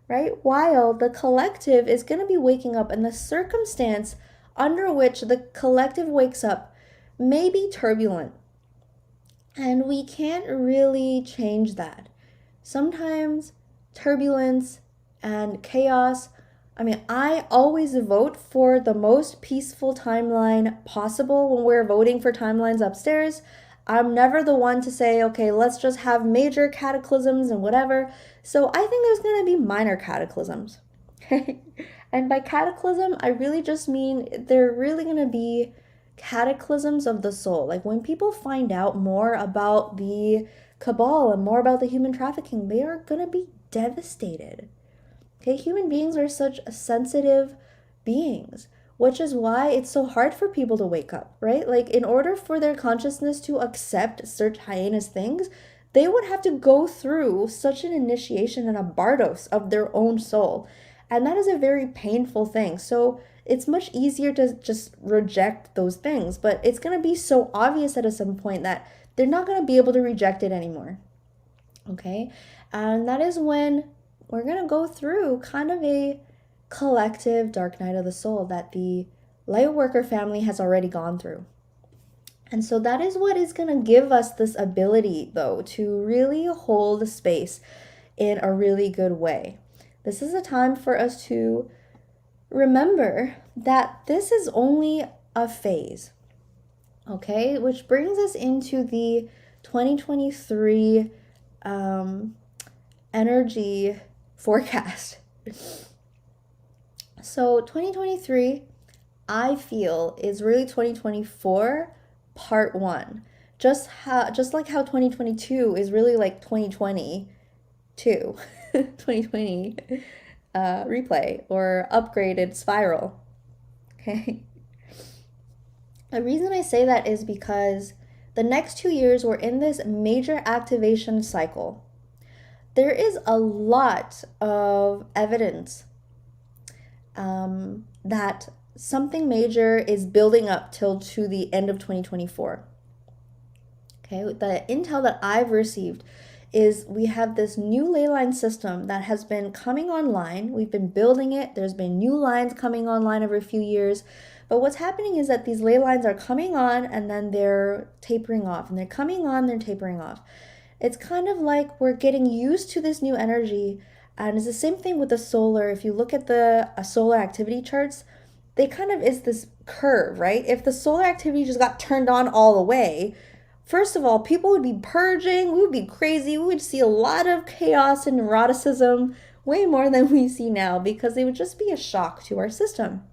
right? While the collective is going to be waking up, and the circumstance under which the collective wakes up may be turbulent. And we can't really change that. Sometimes turbulence and chaos, I always vote for the most peaceful timeline possible when we're voting for timelines upstairs. I'm never the one to say, okay, let's just have major cataclysms and whatever. So I think there's going to be minor cataclysms. And by cataclysm, I really just mean they're really going to be cataclysms of the soul. Like when people find out more about the cabal and more about the human trafficking, they are going to be devastated. Okay, human beings are such sensitive beings, which is why it's so hard for people to wake up, right? Like in order for their consciousness to accept such heinous things, they would have to go through such an initiation and a bardos of their own soul. And that is a very painful thing. So it's much easier to just reject those things, but it's going to be so obvious at some point that they're not going to be able to reject it anymore. Okay? And that is when we're going to go through kind of a collective dark night of the soul that the Lightworker family has already gone through. And so that is what is going to give us this ability, though, to really hold space in a really good way. This is a time for us to remember that this is only a phase, okay? Which brings us into the 2023 energy forecast. So 2023, I feel, is really 2024 part 1. just like how 2022 is really like 2022, 2020 replay or upgraded spiral. Okay. The reason I say that is because the next 2 years we're in this major activation cycle. There is a lot of evidence that something major is building up till to the end of 2024. Okay, the intel that I've received is we have this new ley line system that has been coming online. We've been building it. There's been new lines coming online every few years. But what's happening is that these ley lines are coming on and then they're tapering off. And they're coming on, they're tapering off. It's kind of like we're getting used to this new energy. And it's the same thing with the solar. If you look at the solar activity charts, they kind of is this curve, right? If the solar activity just got turned on all the way, first of all, people would be purging, we would be crazy, we would see a lot of chaos and neuroticism, way more than we see now, because it would just be a shock to our system.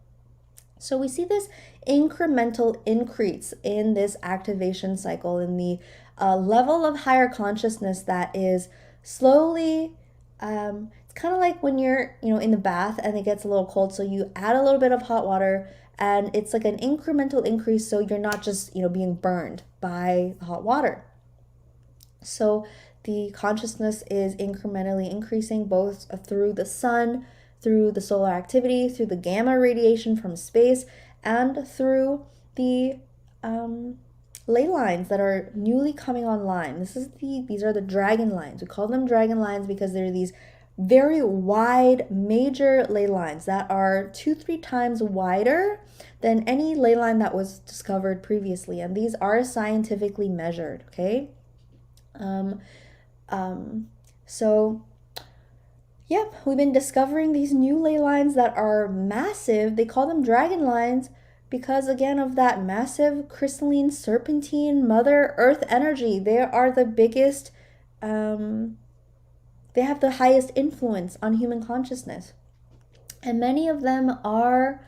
So we see this incremental increase in this activation cycle, in the level of higher consciousness that is slowly, it's kind of like when you're, in the bath and it gets a little cold, so you add a little bit of hot water, and it's like an incremental increase, so you're not just, being burned by hot water. So the consciousness is incrementally increasing both through the sun, through the solar activity, through the gamma radiation from space, and through the ley lines that are newly coming online. These are the dragon lines. We call them dragon lines because they're these very wide major ley lines that are 2-3 times wider than any ley line that was discovered previously, and these are scientifically measured. Okay, so yep, we've been discovering these new ley lines that are massive. They call them dragon lines because, again, of that massive crystalline serpentine Mother Earth energy. They are the biggest, they have the highest influence on human consciousness. And many of them are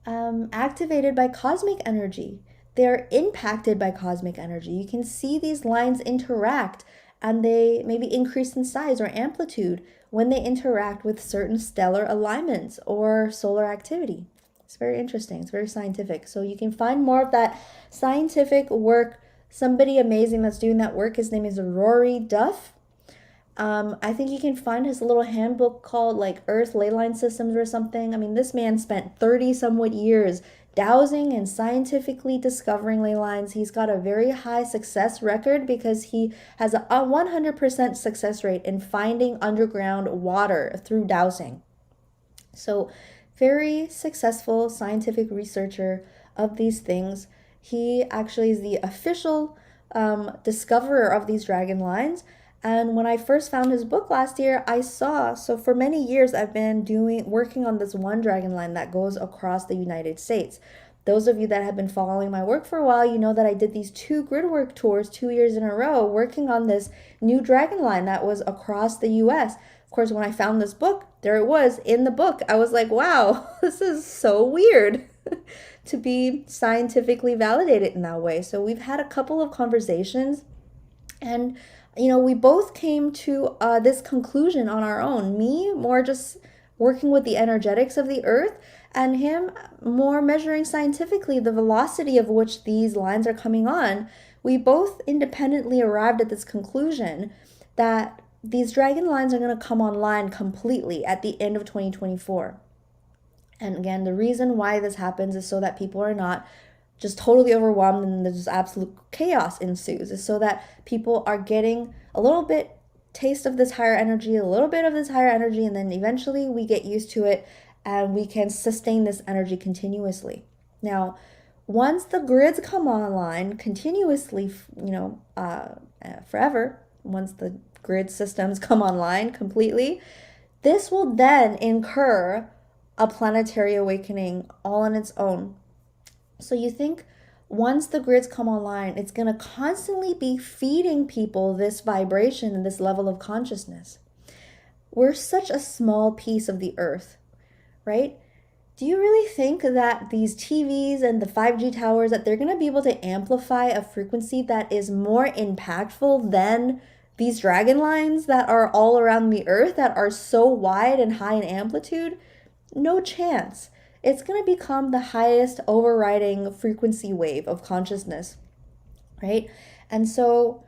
activated by cosmic energy. They're impacted by cosmic energy. You can see these lines interact, and they maybe increase in size or amplitude when they interact with certain stellar alignments or solar activity. It's very interesting. It's very scientific. So you can find more of that scientific work. Somebody amazing that's doing that work, his name is Rory Duff. I think you can find his little handbook called like Earth Ley Line Systems or something. I mean, this man spent 30 somewhat years dowsing and scientifically discovering ley lines. He's got a very high success record because he has a 100% success rate in finding underground water through dowsing. So very successful scientific researcher of these things. He actually is the official discoverer of these dragon lines. And when I first found his book last year, so for many years I've been working on this one dragon line that goes across the United States. Those of you that have been following my work for a while, you know that I did these 2 Gridwork tours 2 years in a row working on this new dragon line that was across the US. Of course, when I found this book, there it was in the book. I was like, wow, this is so weird to be scientifically validated in that way. So we've had a couple of conversations, and we both came to this conclusion on our own. Me, more just working with the energetics of the earth, and him more measuring scientifically the velocity of which these lines are coming on. We both independently arrived at this conclusion that these dragon lines are going to come online completely at the end of 2024. And again, the reason why this happens is so that people are not just totally overwhelmed and there's absolute chaos ensues, is so that people are getting a little bit taste of this higher energy, a little bit of this higher energy, and then eventually we get used to it and we can sustain this energy continuously. Now, once the grids come online continuously, forever, once the grid systems come online completely, this will then incur a planetary awakening all on its own. So you think once the grids come online, it's going to constantly be feeding people this vibration and this level of consciousness. We're such a small piece of the earth, right? Do you really think that these TVs and the 5G towers, that they're going to be able to amplify a frequency that is more impactful than these dragon lines that are all around the earth that are so wide and high in amplitude? No chance. It's going to become the highest overriding frequency wave of consciousness, right? And so,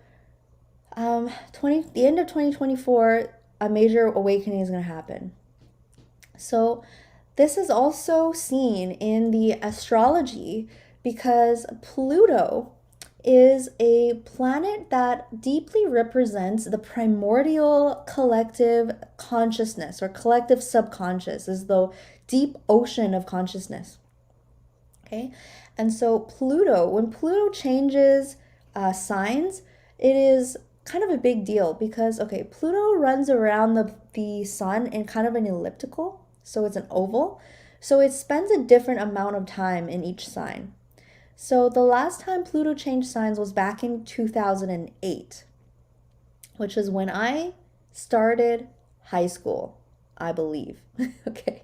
20 the end of 2024, a major awakening is going to happen. So this is also seen in the astrology because Pluto is a planet that deeply represents the primordial collective consciousness or collective subconscious, as though deep ocean of consciousness. Okay, and so Pluto, when Pluto changes signs, it is kind of a big deal because, okay, Pluto runs around the sun in kind of an elliptical, so it's an oval. So it spends a different amount of time in each sign. So the last time Pluto changed signs was back in 2008, which is when I started high school, I believe. Okay.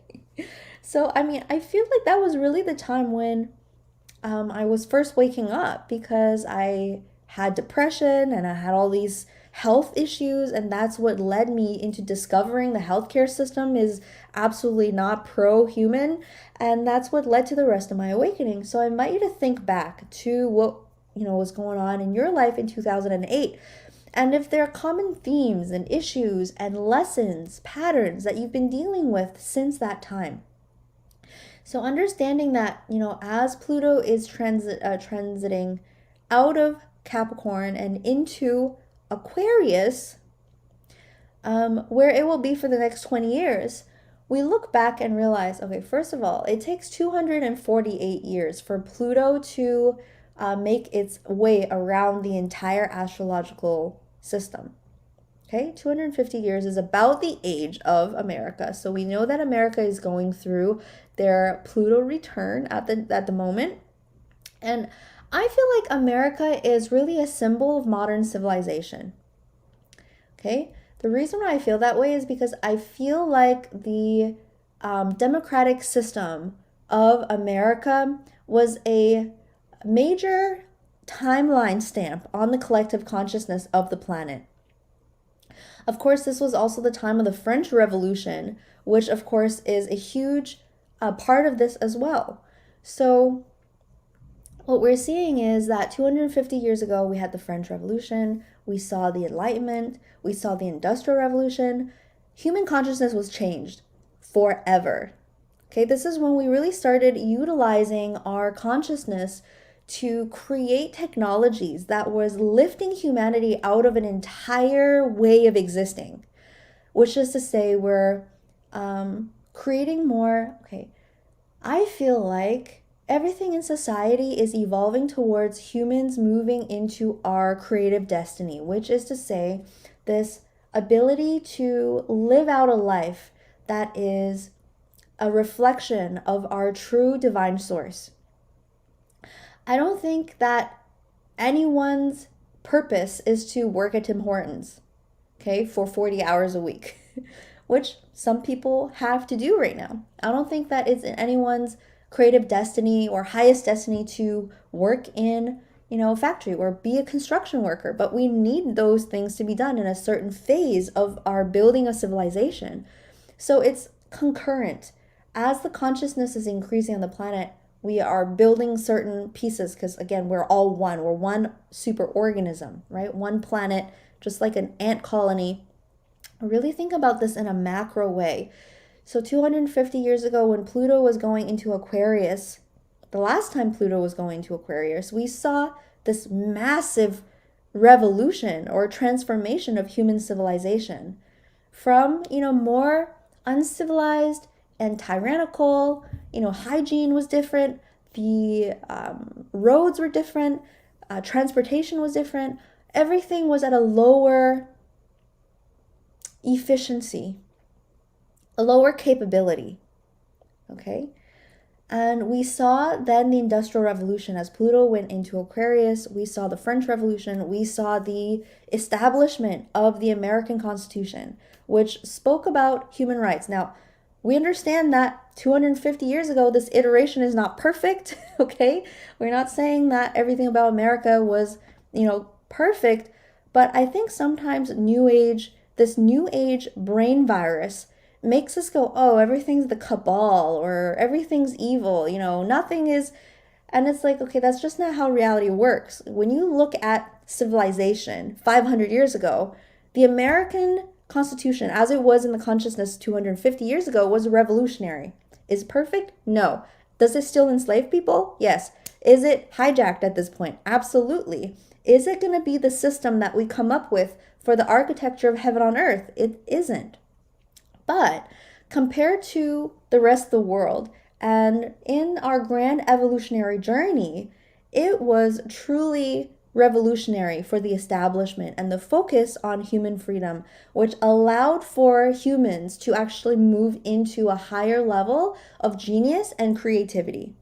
So, I mean, I feel like that was really the time when I was first waking up because I had depression and I had all these health issues, and that's what led me into discovering the healthcare system is absolutely not pro-human, and that's what led to the rest of my awakening. So I invite you to think back to what was going on in your life in 2008. And if there are common themes and issues and lessons, patterns that you've been dealing with since that time. So understanding that, as Pluto is transiting out of Capricorn and into Aquarius, where it will be for the next 20 years, we look back and realize, okay, first of all, it takes 248 years for Pluto to make its way around the entire astrological system. Okay, 250 years is about the age of America. So we know that America is going through their Pluto return at the moment. And I feel like America is really a symbol of modern civilization. Okay, the reason why I feel that way is because I feel like the democratic system of America was a major timeline stamp on the collective consciousness of the planet. Of course, this was also the time of the French Revolution, which of course is a huge part of this as well. So what we're seeing is that 250 years ago, we had the French Revolution, we saw the Enlightenment, we saw the Industrial Revolution. Human consciousness was changed forever. Okay, this is when we really started utilizing our consciousness to create technologies that was lifting humanity out of an entire way of existing, which is to say we're creating more. Okay, I feel like everything in society is evolving towards humans moving into our creative destiny, which is to say this ability to live out a life that is a reflection of our true divine source. I don't think that anyone's purpose is to work at Tim Hortons, okay, for 40 hours a week, which some people have to do right now. I don't think that it's in anyone's creative destiny or highest destiny to work in, a factory or be a construction worker, but we need those things to be done in a certain phase of our building a civilization. So it's concurrent. As the consciousness is increasing on the planet, we are building certain pieces because, again, we're all one. We're one super organism, right? One planet, just like an ant colony. Really think about this in a macro way. So 250 years ago, when Pluto was going into Aquarius, the last time Pluto was going to Aquarius, we saw this massive revolution or transformation of human civilization from, more uncivilized and tyrannical. Hygiene was different, the roads were different, transportation was different, everything was at a lower efficiency, a lower capability, okay? And we saw then the Industrial Revolution. As Pluto went into Aquarius, we saw the French Revolution, we saw the establishment of the American Constitution, which spoke about human rights. Now, We understand that 250 years ago, this iteration is not perfect, okay? We're not saying that everything about America was, perfect, but I think sometimes this new age brain virus makes us go, oh, everything's the cabal or everything's evil, nothing is. And it's like, okay, that's just not how reality works. When you look at civilization 500 years ago, the American Constitution, as it was in the consciousness 250 years ago, was revolutionary. Is it perfect? No. Does it still enslave people? Yes. Is it hijacked at this point? Absolutely. Is it going to be the system that we come up with for the architecture of heaven on earth? It isn't. But compared to the rest of the world, and in our grand evolutionary journey, it was truly revolutionary for the establishment and the focus on human freedom, which allowed for humans to actually move into a higher level of genius and creativity.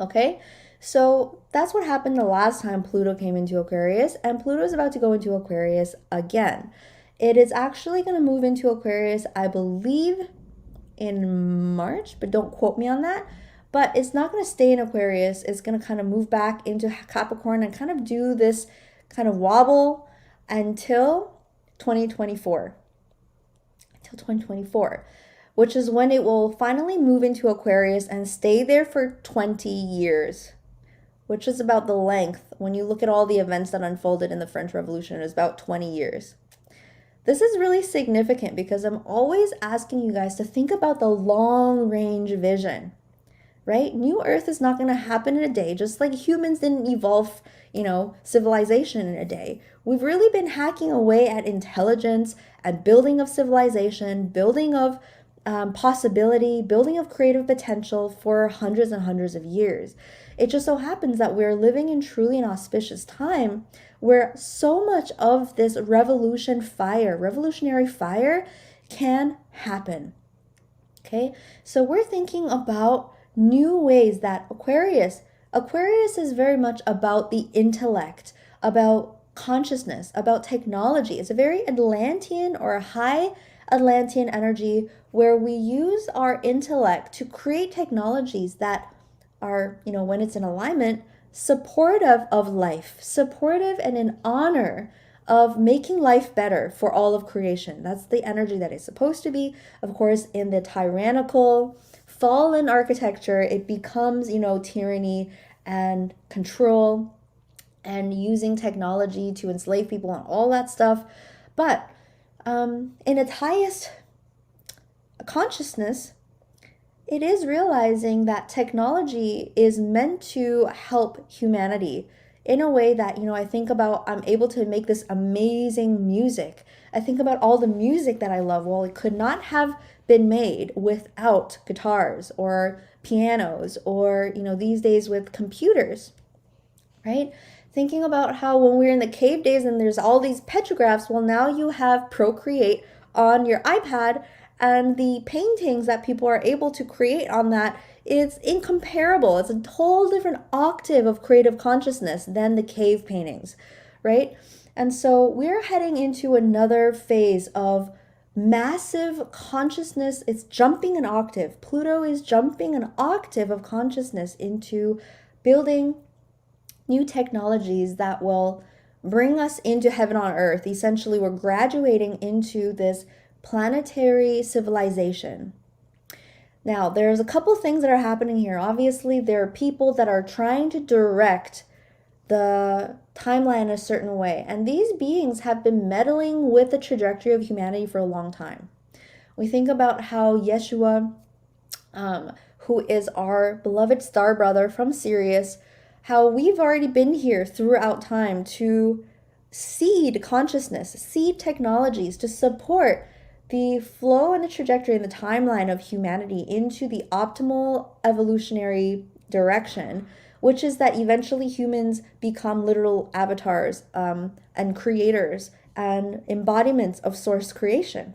Okay? So that's what happened the last time Pluto came into Aquarius, and Pluto is about to go into Aquarius again. It is actually going to move into Aquarius, I believe, in March, but don't quote me on that. But it's not going to stay in Aquarius. It's going to kind of move back into Capricorn and kind of do this kind of wobble until 2024. Until 2024, which is when it will finally move into Aquarius and stay there for 20 years, which is about the length. When you look at all the events that unfolded in the French Revolution, it was about 20 years. This is really significant because I'm always asking you guys to think about the long range vision, right? New Earth is not going to happen in a day, just like humans didn't evolve, civilization in a day. We've really been hacking away at intelligence, at building of civilization, building of possibility, building of creative potential for hundreds and hundreds of years. It just so happens that we're living in truly an auspicious time where so much of this revolutionary fire can happen. Okay, so we're thinking about new ways that Aquarius is very much about the intellect, about consciousness, about technology. It's a very Atlantean or a high Atlantean energy where we use our intellect to create technologies that are, when it's in alignment, supportive of life, supportive and in honor of making life better for all of creation. That's the energy that it's supposed to be. Of course, in the tyrannical, fallen architecture, it becomes, tyranny and control and using technology to enslave people and all that stuff. But in its highest consciousness, it is realizing that technology is meant to help humanity in a way that, I think about, I'm able to make this amazing music. I think about all the music that I love. Well, it could not have been made without guitars or pianos or, these days with computers, right? Thinking about how when we're in the cave days and there's all these petrographs, well, now you have Procreate on your iPad, and the paintings that people are able to create on that, it's incomparable. It's a whole different octave of creative consciousness than the cave paintings, right? And so we're heading into another phase of massive consciousness. It's jumping an octave. Pluto is jumping an octave of consciousness into building new technologies that will bring us into heaven on earth. Essentially, we're graduating into this planetary civilization. Now, there's a couple things that are happening here. Obviously, there are people that are trying to direct the timeline a certain way, and these beings have been meddling with the trajectory of humanity for a long time. We think about how Yeshua, who is our beloved star brother from Sirius, how we've already been here throughout time to seed consciousness, seed technologies to support the flow and the trajectory and the timeline of humanity into the optimal evolutionary direction, which is that eventually humans become literal avatars and creators and embodiments of source creation,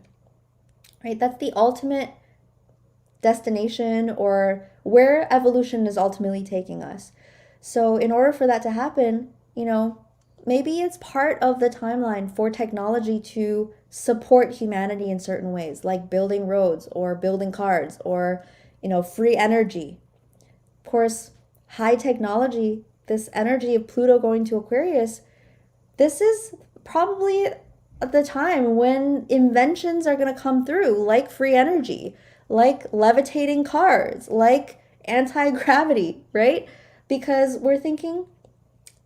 right? That's the ultimate destination or where evolution is ultimately taking us. So in order for that to happen, maybe it's part of the timeline for technology to support humanity in certain ways, like building roads or building cars or, free energy. Of course, high technology, this energy of Pluto going to Aquarius, this is probably the time when inventions are going to come through, like free energy, like levitating cars, like anti-gravity, right? Because we're thinking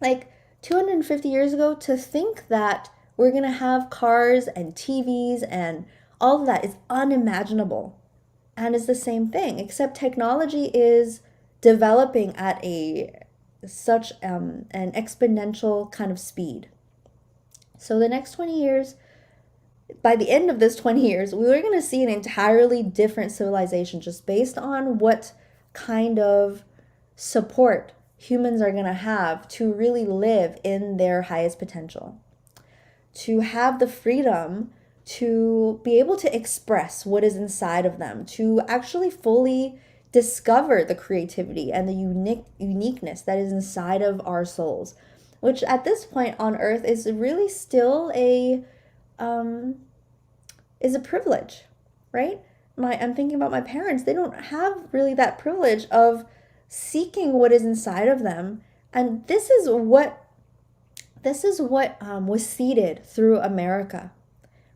like 250 years ago, to think that we're going to have cars and TVs and all of that is unimaginable. And it's the same thing, except technology is developing at a such an exponential kind of speed. So the next 20 years, by the end of this 20 years, we are going to see an entirely different civilization just based on what kind of support humans are going to have to really live in their highest potential, to have the freedom to be able to express what is inside of them, to actually fully discover the creativity and the uniqueness that is inside of our souls, which at this point on earth is really still a privilege, right? I'm thinking about my parents. They don't have really that privilege of seeking what is inside of them, and this is what was seeded through America,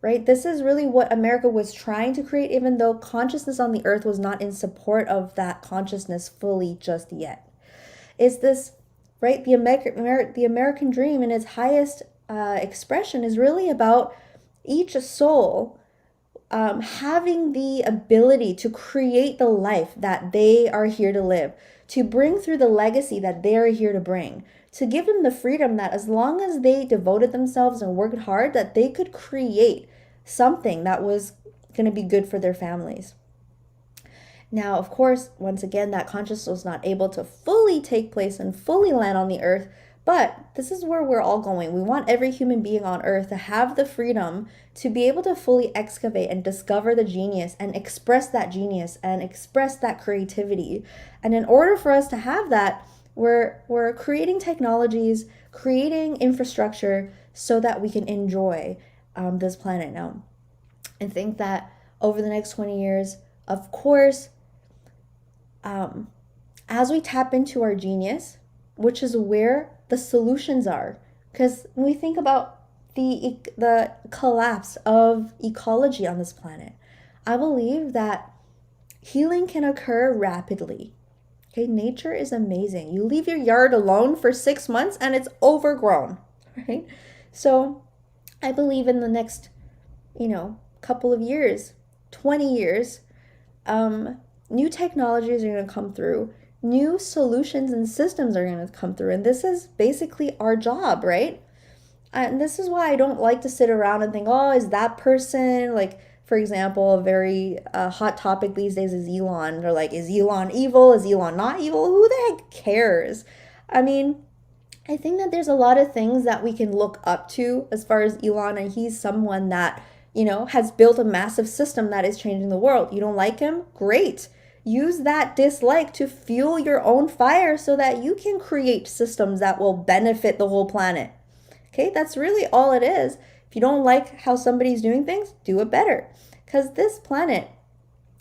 right? This is really what America was trying to create, even though consciousness on the earth was not in support of that consciousness fully just yet. Is this, right? The American dream in its highest expression is really about each soul having the ability to create the life that they are here to live, to bring through the legacy that they are here to bring, to give them the freedom that as long as they devoted themselves and worked hard, that they could create something that was going to be good for their families. Now, of course, once again, that consciousness was not able to fully take place and fully land on the earth, but this is where we're all going. We want every human being on earth to have the freedom to be able to fully excavate and discover the genius and express that genius and express that creativity. And in order for us to have that, we're creating technologies, creating infrastructure so that we can enjoy this planet now. And think that over the next 20 years, of course, as we tap into our genius, which is where the solutions are, because when we think about the collapse of ecology on this planet, I believe that healing can occur rapidly. Okay, nature is amazing. You leave your yard alone for 6 months and it's overgrown, right? So I believe in the next, couple of years, 20 years, new technologies are going to come through. New solutions and systems are going to come through. And this is basically our job, right? And this is why I don't like to sit around and think, oh, is that person, like, for example, a very hot topic these days is Elon. They're like, is Elon evil? Is Elon not evil? Who the heck cares? I mean, I think that there's a lot of things that we can look up to as far as Elon, and he's someone that, has built a massive system that is changing the world. You don't like him? Great. Use that dislike to fuel your own fire so that you can create systems that will benefit the whole planet. Okay, that's really all it is. If you don't like how somebody's doing things, do it better. Because this planet,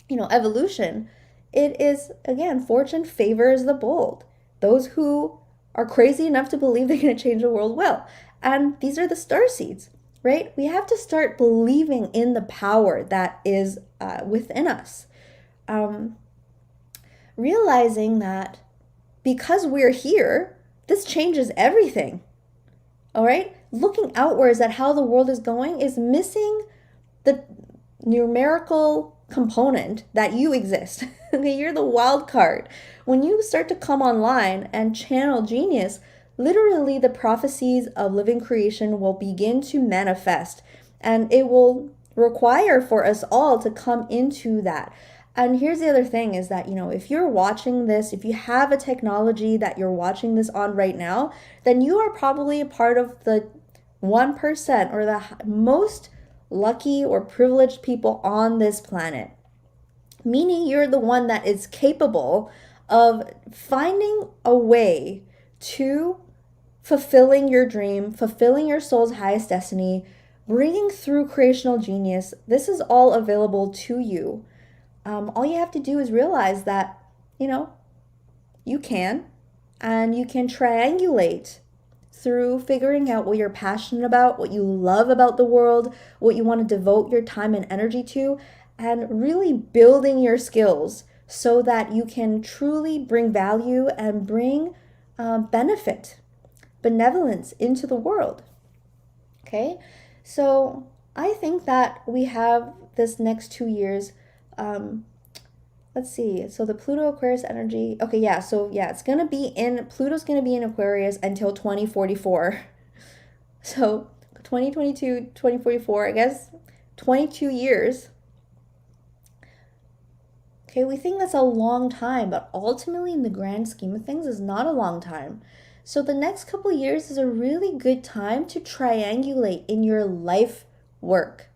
evolution, it is, again, fortune favors the bold. Those who are crazy enough to believe they're going to change the world will. And these are the starseeds, right? We have to start believing in the power that is within us. Realizing that because we're here, this changes everything. All right? Looking outwards at how the world is going is missing the numerical component that you exist. Okay, you're the wild card. When you start to come online and channel genius, literally the prophecies of living creation will begin to manifest, and it will require for us all to come into that. And here's the other thing is that, if you're watching this, if you have a technology that you're watching this on right now, then you are probably a part of the 1% or the most lucky or privileged people on this planet. Meaning you're the one that is capable of finding a way to fulfilling your dream, fulfilling your soul's highest destiny, bringing through creational genius. This is all available to you. All you have to do is realize that, you know, you can, and you can triangulate through figuring out what you're passionate about, what you love about the world, what you want to devote your time and energy to, and really building your skills so that you can truly bring value and bring benefit, benevolence into the world. Okay, so I think that we have this next 2 years. Let's see. So the Pluto Aquarius energy. Okay, yeah. So yeah, Pluto's gonna be in Aquarius until 2044. So 2022, 2044, I guess 22 years. Okay, we think that's a long time, but ultimately in the grand scheme of things is not a long time. So the next couple years is a really good time to triangulate in your life work.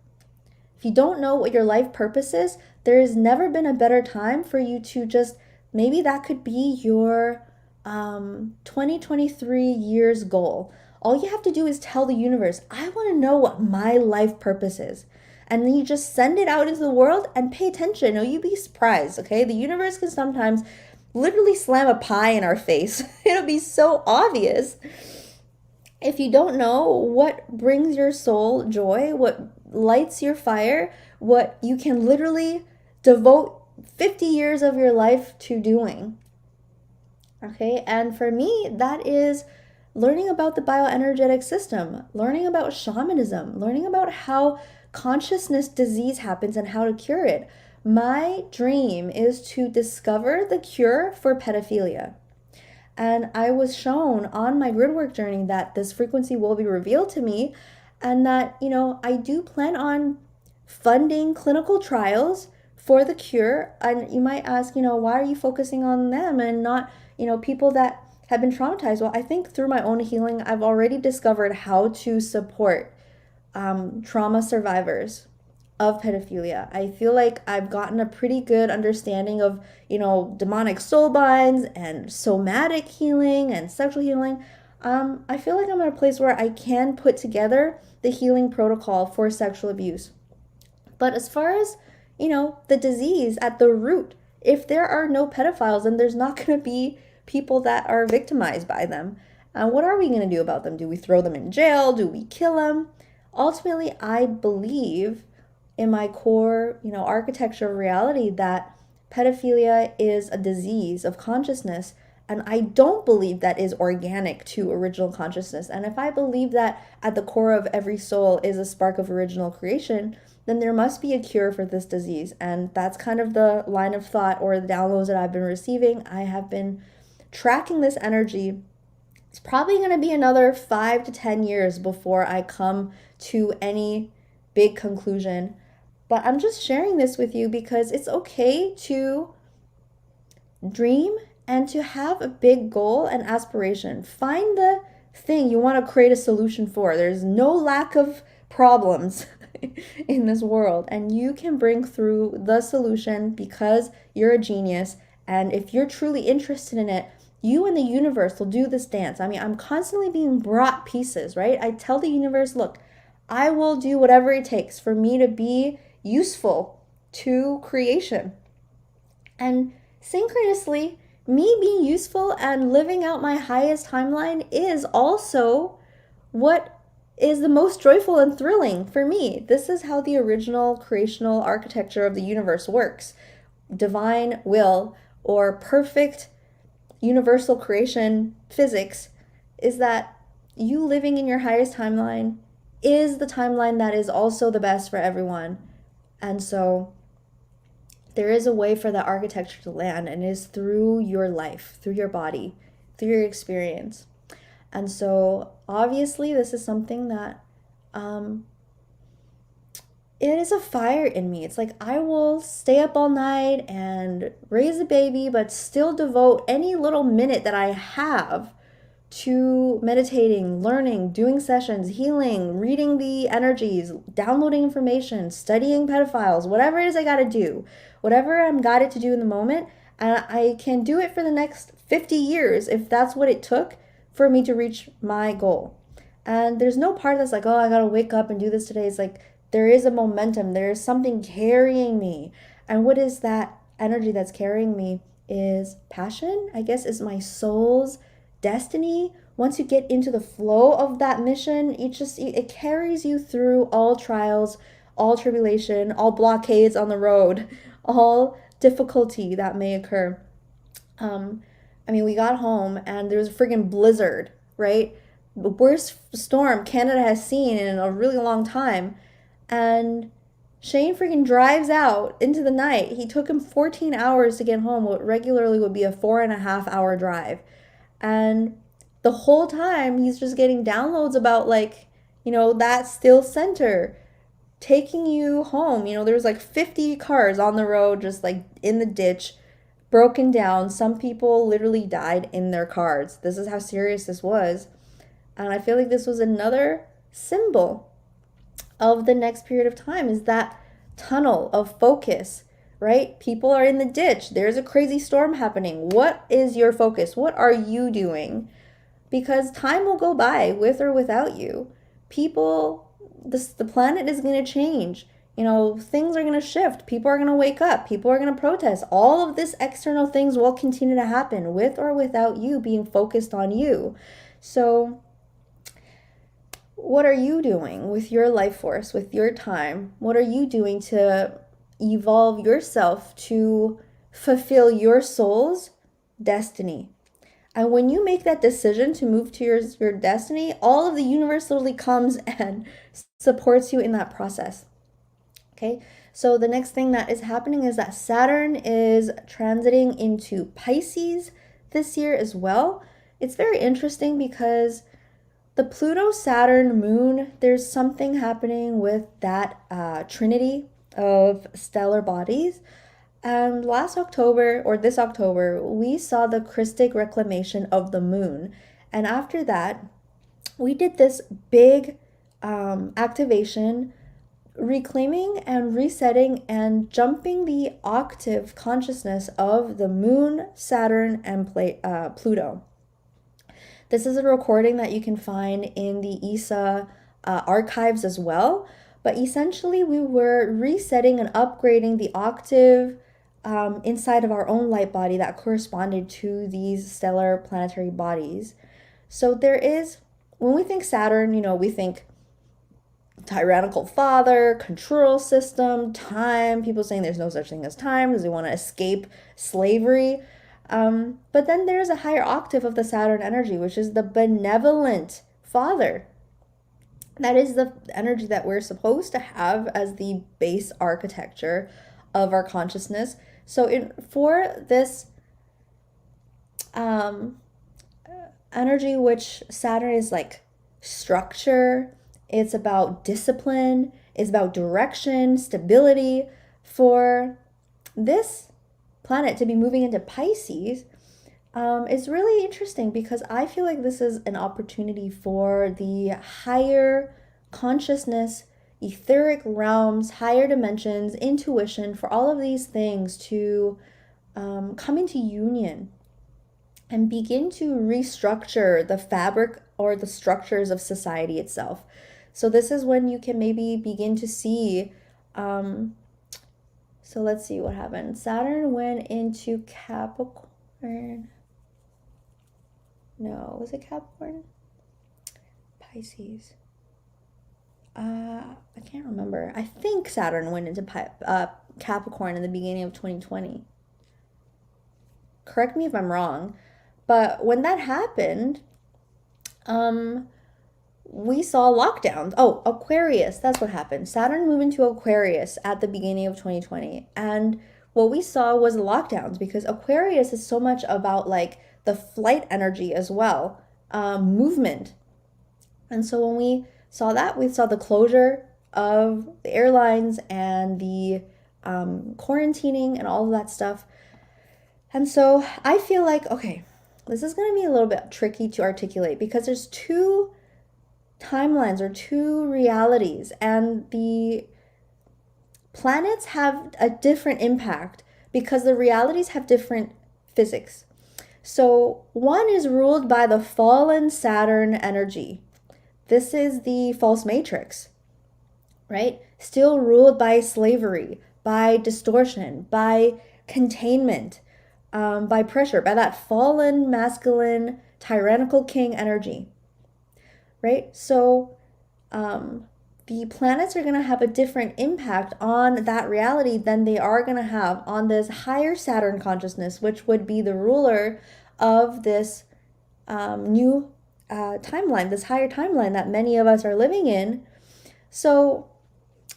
If you don't know what your life purpose is, there has never been a better time for you to just, maybe that could be your 2023 year's goal. All you have to do is tell the universe, I want to know what my life purpose is. And then you just send it out into the world and pay attention. Or you'd be surprised, okay? The universe can sometimes literally slam a pie in our face. It'll be so obvious. If you don't know what brings your soul joy, what lights your fire, what you can literally devote 50 years of your life to doing. Okay, and for me, that is learning about the bioenergetic system, learning about shamanism, learning about how consciousness disease happens and how to cure it. My dream is to discover the cure for pedophilia. And I was shown on my gridwork journey that this frequency will be revealed to me, and that, I do plan on funding clinical trials for the cure. And you might ask, why are you focusing on them and not, people that have been traumatized? Well, I think through my own healing, I've already discovered how to support trauma survivors of pedophilia. I feel like I've gotten a pretty good understanding of, demonic soul binds and somatic healing and sexual healing. I feel like I'm at a place where I can put together the healing protocol for sexual abuse. But as far as, the disease at the root, if there are no pedophiles, then there's not going to be people that are victimized by them. What are we going to do about them? Do we throw them in jail? Do we kill them? Ultimately, I believe in my core, architecture of reality that pedophilia is a disease of consciousness, and I don't believe that is organic to original consciousness. And if I believe that at the core of every soul is a spark of original creation, then there must be a cure for this disease. And that's kind of the line of thought or the downloads that I've been receiving. I have been tracking this energy. It's probably going to be another 5 to 10 years before I come to any big conclusion. But I'm just sharing this with you because it's okay to dream and to have a big goal and aspiration. Find the thing you want to create a solution for. There's no lack of problems in this world, and you can bring through the solution because you're a genius. And if you're truly interested in it, you and the universe will do this dance. I mean, I'm constantly being brought pieces, right? I tell the universe, look, I will do whatever it takes for me to be useful to creation. And synchronously, me being useful and living out my highest timeline is also what is the most joyful and thrilling for me. This is how the original creational architecture of the universe works. Divine will, or perfect universal creation physics, is that you living in your highest timeline is the timeline that is also the best for everyone. And so there is a way for that architecture to land, and it is through your life, through your body, through your experience. And so obviously this is something that it is a fire in me. It's like I will stay up all night and raise a baby, but still devote any little minute that I have to meditating, learning, doing sessions, healing, reading the energies, downloading information, studying pedophiles, whatever it is I got to do, whatever I'm guided to do in the moment. And I can do it for the next 50 years if that's what it took for me to reach my goal. And there's no part that's like, oh, I gotta wake up and do this today. It's like there is a momentum, there is something carrying me. And what is that energy that's carrying me is passion, I guess, is my soul's destiny. Once you get into the flow of that mission, it carries you through all trials, all tribulation, all blockades on the road, all difficulty that may occur. I mean, we got home and there was a friggin' blizzard, right? The worst storm Canada has seen in a really long time. And Shane freaking drives out into the night. He took him 14 hours to get home, what regularly would be a 4.5 hour drive. And the whole time he's just getting downloads about like, that still center taking you home. There was like 50 cars on the road, just like in the ditch, broken down. Some people literally died in their cars. This is how serious this was. And I feel like this was another symbol of the next period of time, is that tunnel of focus, right? People are in the ditch. There's a crazy storm happening. What is your focus? What are you doing? Because time will go by with or without you. The planet is going to change. Things are going to shift. People are going to wake up. People are going to protest. All of this external things will continue to happen with or without you being focused on you. So what are you doing with your life force, with your time? What are you doing to evolve yourself to fulfill your soul's destiny? And when you make that decision to move to your destiny, all of the universe literally comes and supports you in that process. Okay, so the next thing that is happening is that Saturn is transiting into Pisces this year as well. It's very interesting because the Pluto-Saturn moon, there's something happening with that trinity of stellar bodies. And last October, or this October, we saw the Christic reclamation of the moon. And after that, we did this big activation, reclaiming and resetting and jumping the octave consciousness of the moon, Saturn, and Pluto. This is a recording that you can find in the ESA archives as well. But essentially, we were resetting and upgrading the octave inside of our own light body that corresponded to these stellar planetary bodies. So there is, when we think Saturn, we think tyrannical father, control system, time. People saying there's no such thing as time because they want to escape slavery. But then there's a higher octave of the Saturn energy, which is the benevolent father. That is the energy that we're supposed to have as the base architecture of our consciousness. So for this energy, which Saturn is like structure, it's about discipline, it's about direction, stability. For this planet to be moving into Pisces is really interesting because I feel like this is an opportunity for the higher consciousness, etheric realms, higher dimensions, intuition, for all of these things to come into union and begin to restructure the fabric or the structures of society itself. So this is when you can maybe begin to see so let's see what happened. Saturn went into Capricorn. No, was it Capricorn? Pisces. I can't remember. I think Saturn went into Capricorn in the beginning of 2020. Correct me if I'm wrong. But when that happened, we saw lockdowns. Oh, Aquarius, that's what happened. Saturn moved into Aquarius at the beginning of 2020. And what we saw was lockdowns because Aquarius is so much about like the flight energy as well, movement. And so when we saw that, we saw the closure of the airlines and the quarantining and all of that stuff. And so I feel like, okay, this is going to be a little bit tricky to articulate because there's two timelines or two realities, and the planets have a different impact because the realities have different physics. So one is ruled by the fallen Saturn energy. This is the false matrix, right? Still ruled by slavery, by distortion, by containment, by pressure, by that fallen masculine tyrannical king energy, right? So the planets are going to have a different impact on that reality than they are going to have on this higher Saturn consciousness, which would be the ruler of this new timeline, this higher timeline that many of us are living in. So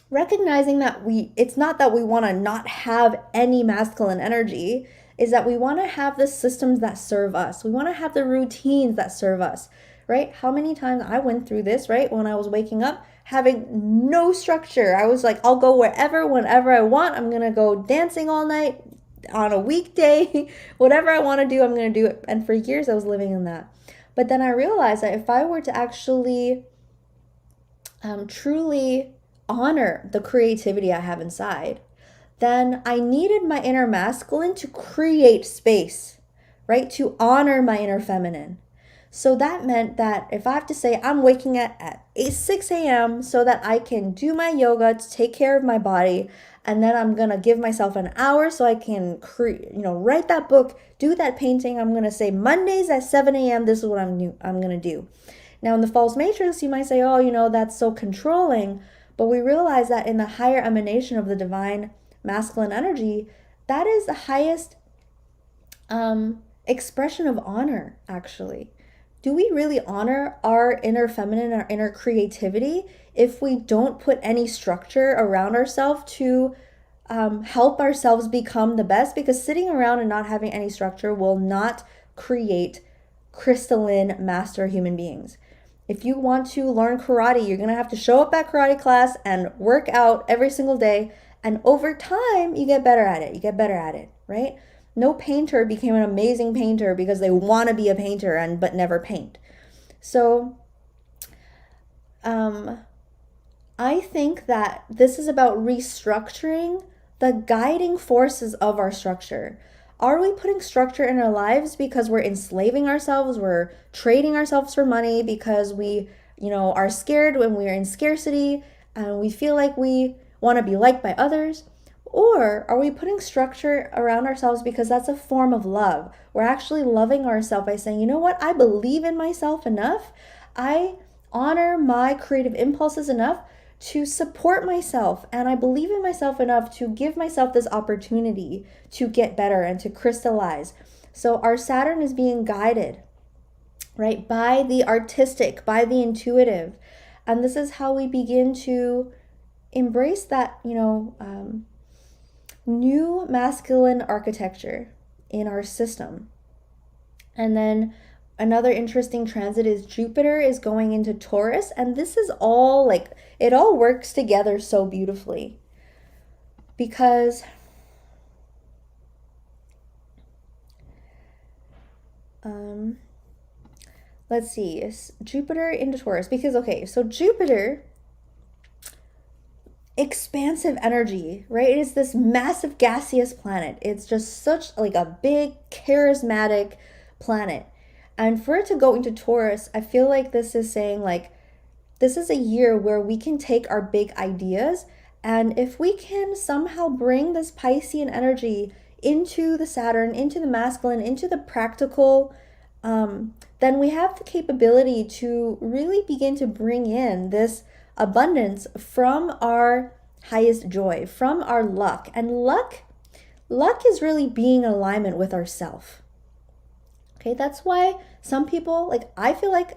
recognizing that it's not that we want to not have any masculine energy, is that we want to have the systems that serve us. We want to have the routines that serve us, right? How many times I went through this, right? When I was waking up, having no structure. I was like, I'll go wherever, whenever I want. I'm going to go dancing all night on a weekday. Whatever I want to do, I'm going to do it. And for years I was living in that. But then I realized that if I were to actually truly honor the creativity I have inside, then I needed my inner masculine to create space, right? To honor my inner feminine. So that meant that if I have to say I'm waking at 6 a.m. so that I can do my yoga to take care of my body, and then I'm going to give myself an hour so I can write that book, do that painting. I'm going to say Mondays at 7 a.m. this is what I'm going to do. Now in the false matrix, you might say, oh, that's so controlling. But we realize that in the higher emanation of the divine masculine energy, that is the highest expression of honor, actually. Do we really honor our inner feminine, our inner creativity, if we don't put any structure around ourselves to help ourselves become the best? Because sitting around and not having any structure will not create crystalline master human beings. If you want to learn karate, you're going to have to show up at karate class and work out every single day. And over time, you get better at it. You get better at it, right? No painter became an amazing painter because they want to be a painter but never paint. So I think that this is about restructuring the guiding forces of our structure. Are we putting structure in our lives because we're enslaving ourselves, we're trading ourselves for money because we, are scared when we're in scarcity and we feel like we want to be liked by others? Or are we putting structure around ourselves because that's a form of love? We're actually loving ourselves by saying, you know what? I believe in myself enough. I honor my creative impulses enough to support myself, and I believe in myself enough to give myself this opportunity to get better and to crystallize. So our Saturn is being guided, right, by the artistic, by the intuitive. And this is how we begin to embrace that, new masculine architecture in our system. And then another interesting transit is Jupiter is going into Taurus, and this is all it all works together so beautifully because let's see, is Jupiter into Taurus, because so Jupiter, expansive energy, right? It is this massive gaseous planet. It's just such a big charismatic planet. And for it to go into Taurus, I feel like this is saying this is a year where we can take our big ideas, and if we can somehow bring this Piscean energy into the Saturn, into the masculine, into the practical, then we have the capability to really begin to bring in this abundance from our highest joy, from our luck. And luck is really being in alignment with ourself. Okay, that's why some people, I feel like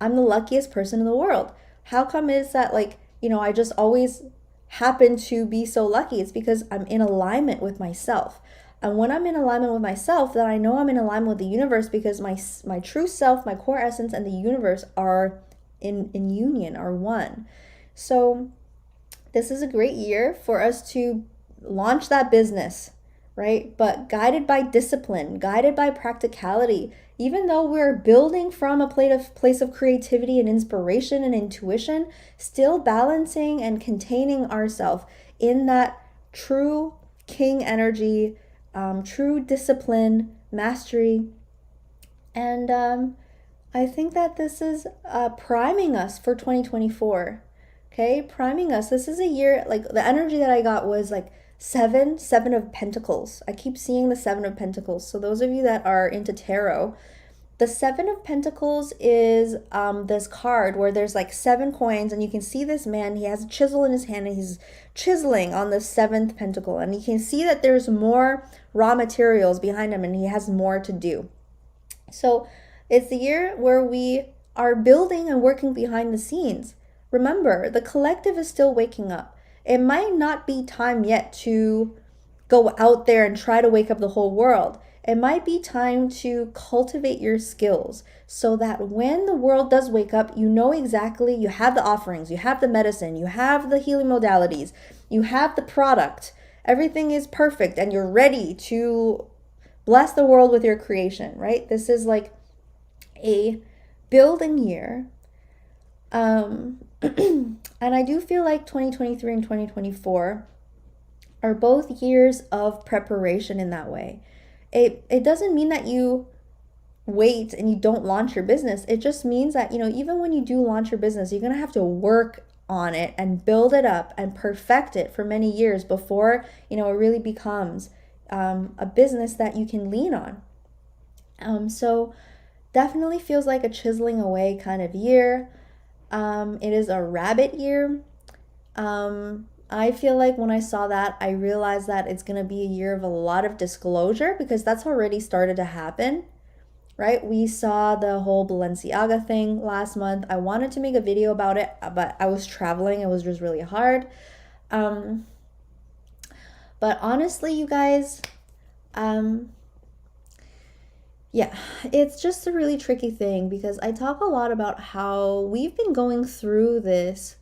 I'm the luckiest person in the world. How come is that I just always happen to be so lucky? It's because I'm in alignment with myself. And when I'm in alignment with myself, then I know I'm in alignment with the universe, because my true self, my core essence, and the universe are in union, are one. So this is a great year for us to launch that business, right? But guided by discipline, guided by practicality. Even though we're building from a place of creativity and inspiration and intuition, still balancing and containing ourselves in that true king energy, true discipline, mastery. And I think that this is priming us for 2024. Okay, priming us. This is a year, like the energy that I got was like seven of pentacles. I keep seeing the seven of pentacles. So those of you that are into tarot, the seven of pentacles is this card where there's like seven coins, and you can see this man, he has a chisel in his hand and he's chiseling on the seventh pentacle, and you can see that there's more raw materials behind him and he has more to do. So it's the year where we are building and working behind the scenes. Remember, the collective is still waking up. It might not be time yet to go out there and try to wake up the whole world. It might be time to cultivate your skills so that when the world does wake up, you know exactly, you have the offerings, you have the medicine, you have the healing modalities, you have the product. Everything is perfect and you're ready to bless the world with your creation, right? This is like a building year. And I do feel like 2023 and 2024 are both years of preparation in that way. It doesn't mean that you wait and you don't launch your business. It just means that, even when you do launch your business, you're going to have to work on it and build it up and perfect it for many years before, it really becomes a business that you can lean on. So definitely feels like a chiseling away kind of year. It is a rabbit year. I feel like when I saw that, I realized that it's going to be a year of a lot of disclosure because that's already started to happen, right? We saw the whole Balenciaga thing last month. I wanted to make a video about it, but I was traveling. It was just really hard. But honestly, you guys, yeah, it's just a really tricky thing because I talk a lot about how we've been going through this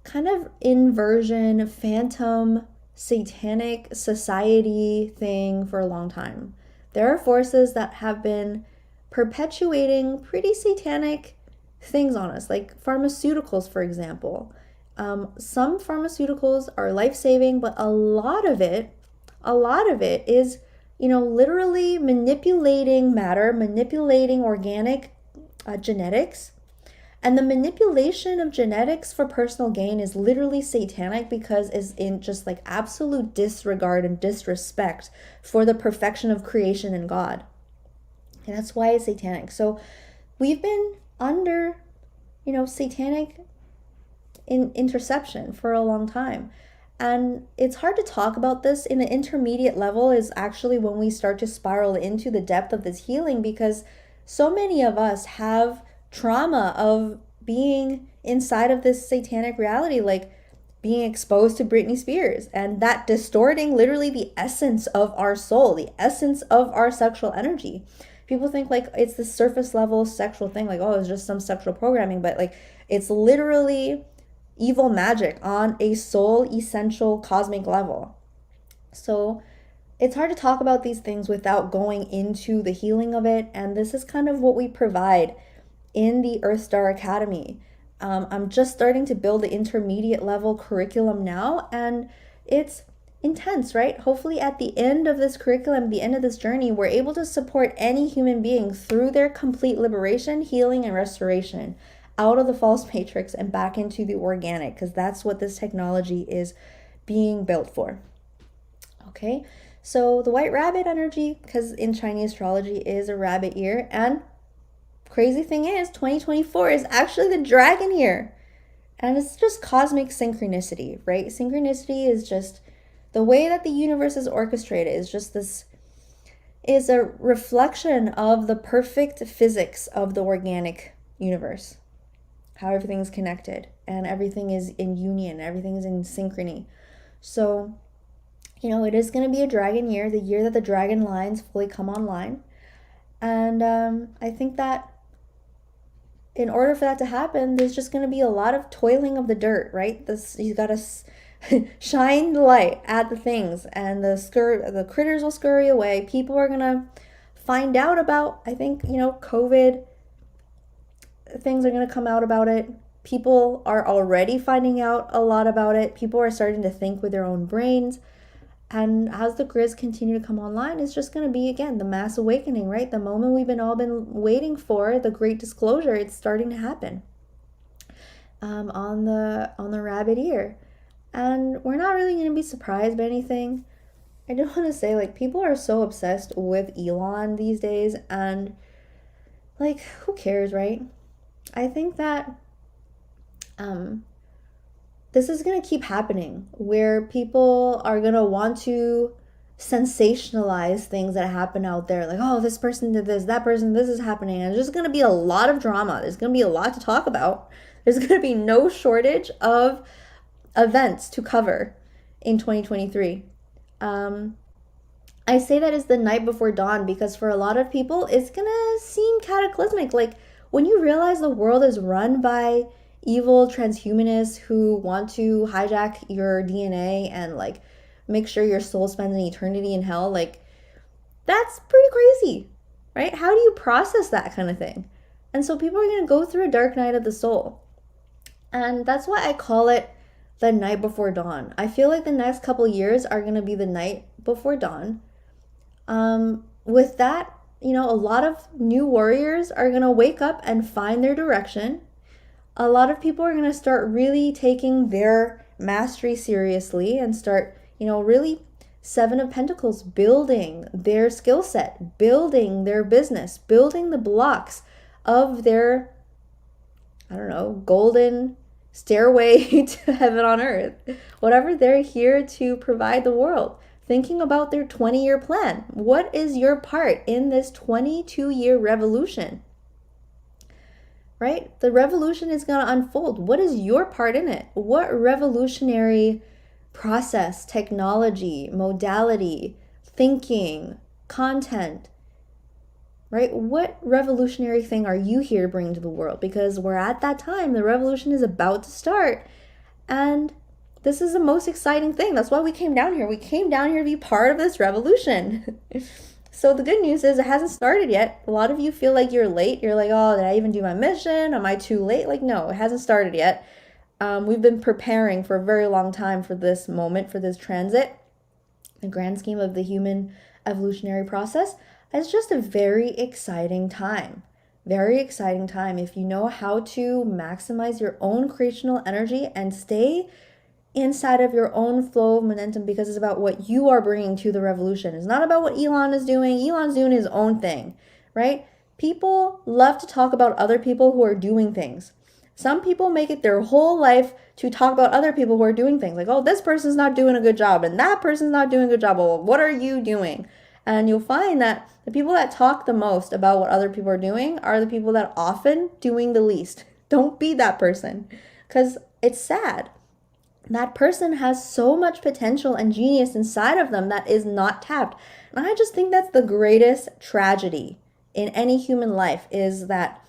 kind of inversion, phantom, satanic society thing for a long time. There are forces that have been perpetuating pretty satanic things on us, like pharmaceuticals, for example. Some pharmaceuticals are life-saving, but a lot of it is, literally manipulating matter, manipulating organic genetics. And the manipulation of genetics for personal gain is literally satanic because it's in just like absolute disregard and disrespect for the perfection of creation and God. And that's why it's satanic. So we've been under, satanic interception for a long time. And it's hard to talk about this in an intermediate level is actually when we start to spiral into the depth of this healing because so many of us have trauma of being inside of this satanic reality, like being exposed to Britney Spears and that distorting literally the essence of our soul, the essence of our sexual energy. People think like it's the surface level sexual thing, like, oh, it's just some sexual programming, but like it's literally evil magic on a soul essential cosmic level. So it's hard to talk about these things without going into the healing of it. And this is kind of what we provide in the Earth Star Academy. I'm just starting to build the intermediate level curriculum now, and it's intense, right? Hopefully at the end of this curriculum, the end of this journey, we're able to support any human being through their complete liberation, healing, and restoration out of the false matrix and back into the organic, because that's what this technology is being built for. Okay, so the white rabbit energy, because in Chinese astrology is a rabbit year, and crazy thing is 2024 is actually the dragon year, and it's just cosmic synchronicity, right? Synchronicity is just the way that the universe is orchestrated, is just this is a reflection of the perfect physics of the organic universe, how everything is connected and everything is in union, everything is in synchrony. So, it is going to be a dragon year, the year that the dragon lines fully come online. And I think that in order for that to happen, there's just going to be a lot of toiling of the dirt, right? You got to shine the light at the things, and the critters will scurry away. People are going to find out about, I think, COVID. Things are going to come out about it. People are already finding out a lot about it. People are starting to think with their own brains. And as the grids continue to come online, it's just going to be, again, the mass awakening, right? The moment we've all been waiting for, the great disclosure, it's starting to happen on the rabbit ear. And we're not really going to be surprised by anything. I do want to say, like, people are so obsessed with Elon these days, and, like, who cares, right? I think that this is going to keep happening, where people are going to want to sensationalize things that happen out there. Like, oh, this person did this, that person, this is happening. And there's just going to be a lot of drama. There's going to be a lot to talk about. There's going to be no shortage of events to cover in 2023. I say that is the night before dawn because for a lot of people, it's going to seem cataclysmic. Like, when you realize the world is run by evil transhumanists who want to hijack your DNA and, like, make sure your soul spends an eternity in hell, like, that's pretty crazy, right? How do you process that kind of thing? And so people are going to go through a dark night of the soul. And that's why I call it the night before dawn. I feel like the next couple years are going to be the night before dawn. With that, a lot of new warriors are going to wake up and find their direction. A lot of people are going to start really taking their mastery seriously and start, really Seven of Pentacles, building their skill set, building their business, building the blocks of their, golden stairway to heaven on earth. Whatever they're here to provide the world. Thinking about their 20-year plan. What is your part in this 22-year revolution? Right? The revolution is going to unfold. What is your part in it? What revolutionary process, technology, modality, thinking, content, right? What revolutionary thing are you here to bring to the world? Because we're at that time, the revolution is about to start. And this is the most exciting thing. That's why we came down here. We came down here to be part of this revolution. So the good news is it hasn't started yet. A lot of you feel like you're late. You're like, oh, did I even do my mission? Am I too late? Like, no, it hasn't started yet. We've been preparing for a very long time for this moment, for this transit. The grand scheme of the human evolutionary process. It's just a very exciting time. Very exciting time. If you know how to maximize your own creational energy and stay inside of your own flow of momentum, because it's about what you are bringing to the revolution. It's not about what Elon is doing. Elon's doing his own thing, right? People love to talk about other people who are doing things. Some people make it their whole life to talk about other people who are doing things. Like, oh, this person's not doing a good job and that person's not doing a good job. Well, what are you doing? And you'll find that the people that talk the most about what other people are doing are the people that are often doing the least. Don't be that person, because it's sad. That person has so much potential and genius inside of them that is not tapped. And I just think that's the greatest tragedy in any human life, is that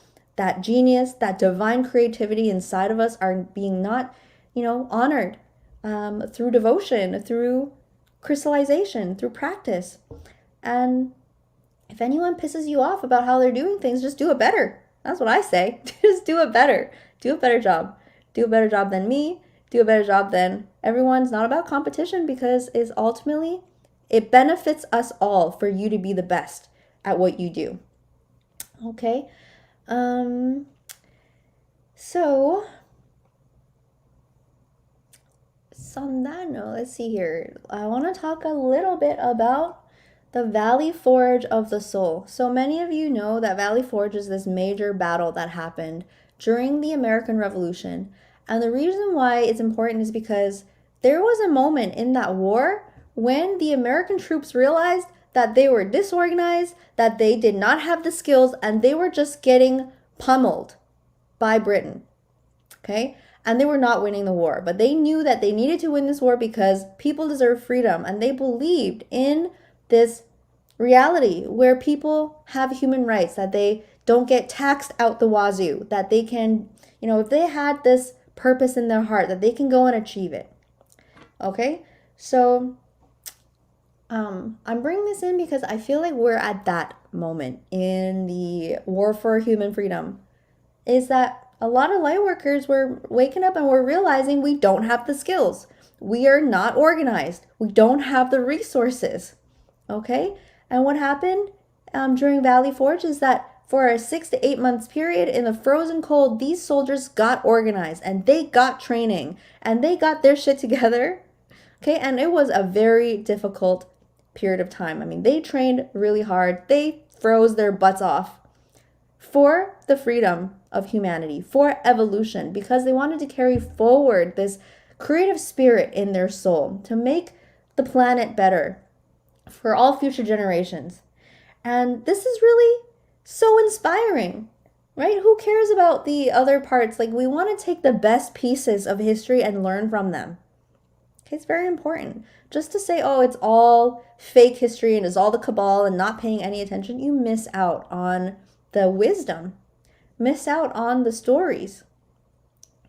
genius, that divine creativity inside of us are being not, honored through devotion, through crystallization, through practice. And if anyone pisses you off about how they're doing things, just do it better. That's what I say. Just do it better. Do a better job. Do a better job than me. Do a better job than everyone. It's not about competition, because it's ultimately, it benefits us all for you to be the best at what you do. Okay. So on that note, let's see here. I want to talk a little bit about the Valley Forge of the Soul. So many of you know that Valley Forge is this major battle that happened during the American Revolution. And the reason why it's important is because there was a moment in that war when the American troops realized that they were disorganized, that they did not have the skills, and they were just getting pummeled by Britain. Okay? And they were not winning the war. But they knew that they needed to win this war because people deserve freedom. And they believed in this reality where people have human rights, that they don't get taxed out the wazoo, that they can, if they had this purpose in their heart, that they can go and achieve it. Okay? So I'm bringing this in because I feel like we're at that moment in the war for human freedom, is that a lot of light workers were waking up and we're realizing we don't have the skills. We are not organized. We don't have the resources. Okay? And what happened during Valley Forge is that for a 6 to 8 months period in the frozen cold, these soldiers got organized and they got training and they got their shit together. Okay? And it was a very difficult period of time. I mean, they trained really hard. They froze their butts off for the freedom of humanity, for evolution, because they wanted to carry forward this creative spirit in their soul to make the planet better for all future generations. And this is really so inspiring, right? Who cares about the other parts? Like, we want to take the best pieces of history and learn from them. Okay, it's very important. Just to say, oh, it's all fake history and it's all the cabal and not paying any attention, you miss out on the wisdom, miss out on the stories.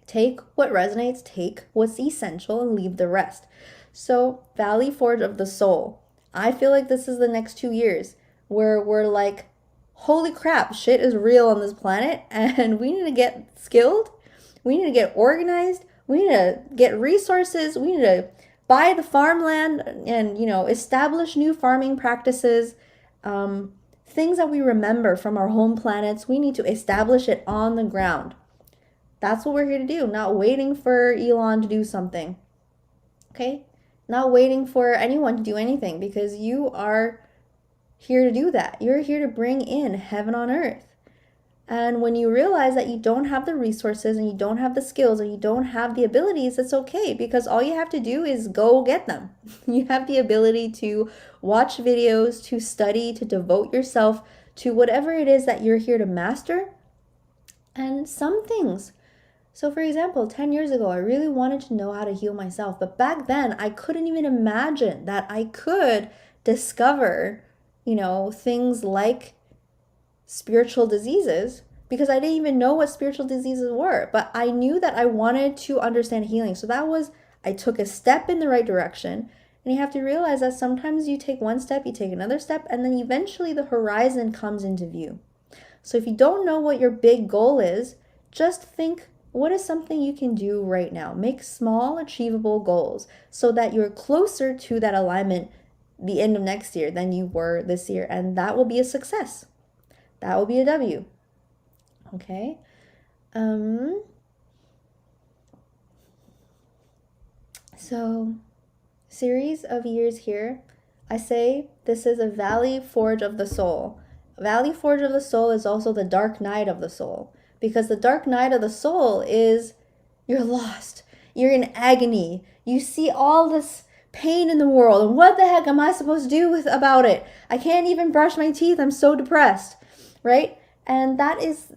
Take what resonates, take what's essential, and leave the rest. So, Valley Forge of the Soul. I feel like this is the next 2 years where we're like, holy crap, shit is real on this planet and we need to get skilled. We need to get organized. We need to get resources. We need to buy the farmland and, establish new farming practices. Things that we remember from our home planets, we need to establish it on the ground. That's what we're here to do, not waiting for Elon to do something. Okay? Not waiting for anyone to do anything, because you are here to do that. You're here to bring in heaven on earth. And when you realize that you don't have the resources and you don't have the skills and you don't have the abilities, it's okay, because all you have to do is go get them. You have the ability to watch videos, to study, to devote yourself to whatever it is that you're here to master. And some things. So for example, 10 years ago, I really wanted to know how to heal myself. But back then, I couldn't even imagine that I could discover, things like spiritual diseases, because I didn't even know what spiritual diseases were. But I knew that I wanted to understand healing. So I took a step in the right direction. And you have to realize that sometimes you take one step, you take another step, and then eventually the horizon comes into view. So if you don't know what your big goal is, just think, what is something you can do right now? Make small, achievable goals so that you're closer to that alignment the end of next year than you were this year. And that will be a success. That will be a W. Okay. So, series of years here. I say this is a Valley Forge of the Soul. Valley Forge of the Soul is also the dark night of the soul. Because the dark night of the soul is you're lost. You're in agony. You see all this pain in the world. And what the heck am I supposed to do about it? I can't even brush my teeth. I'm so depressed. Right? And that is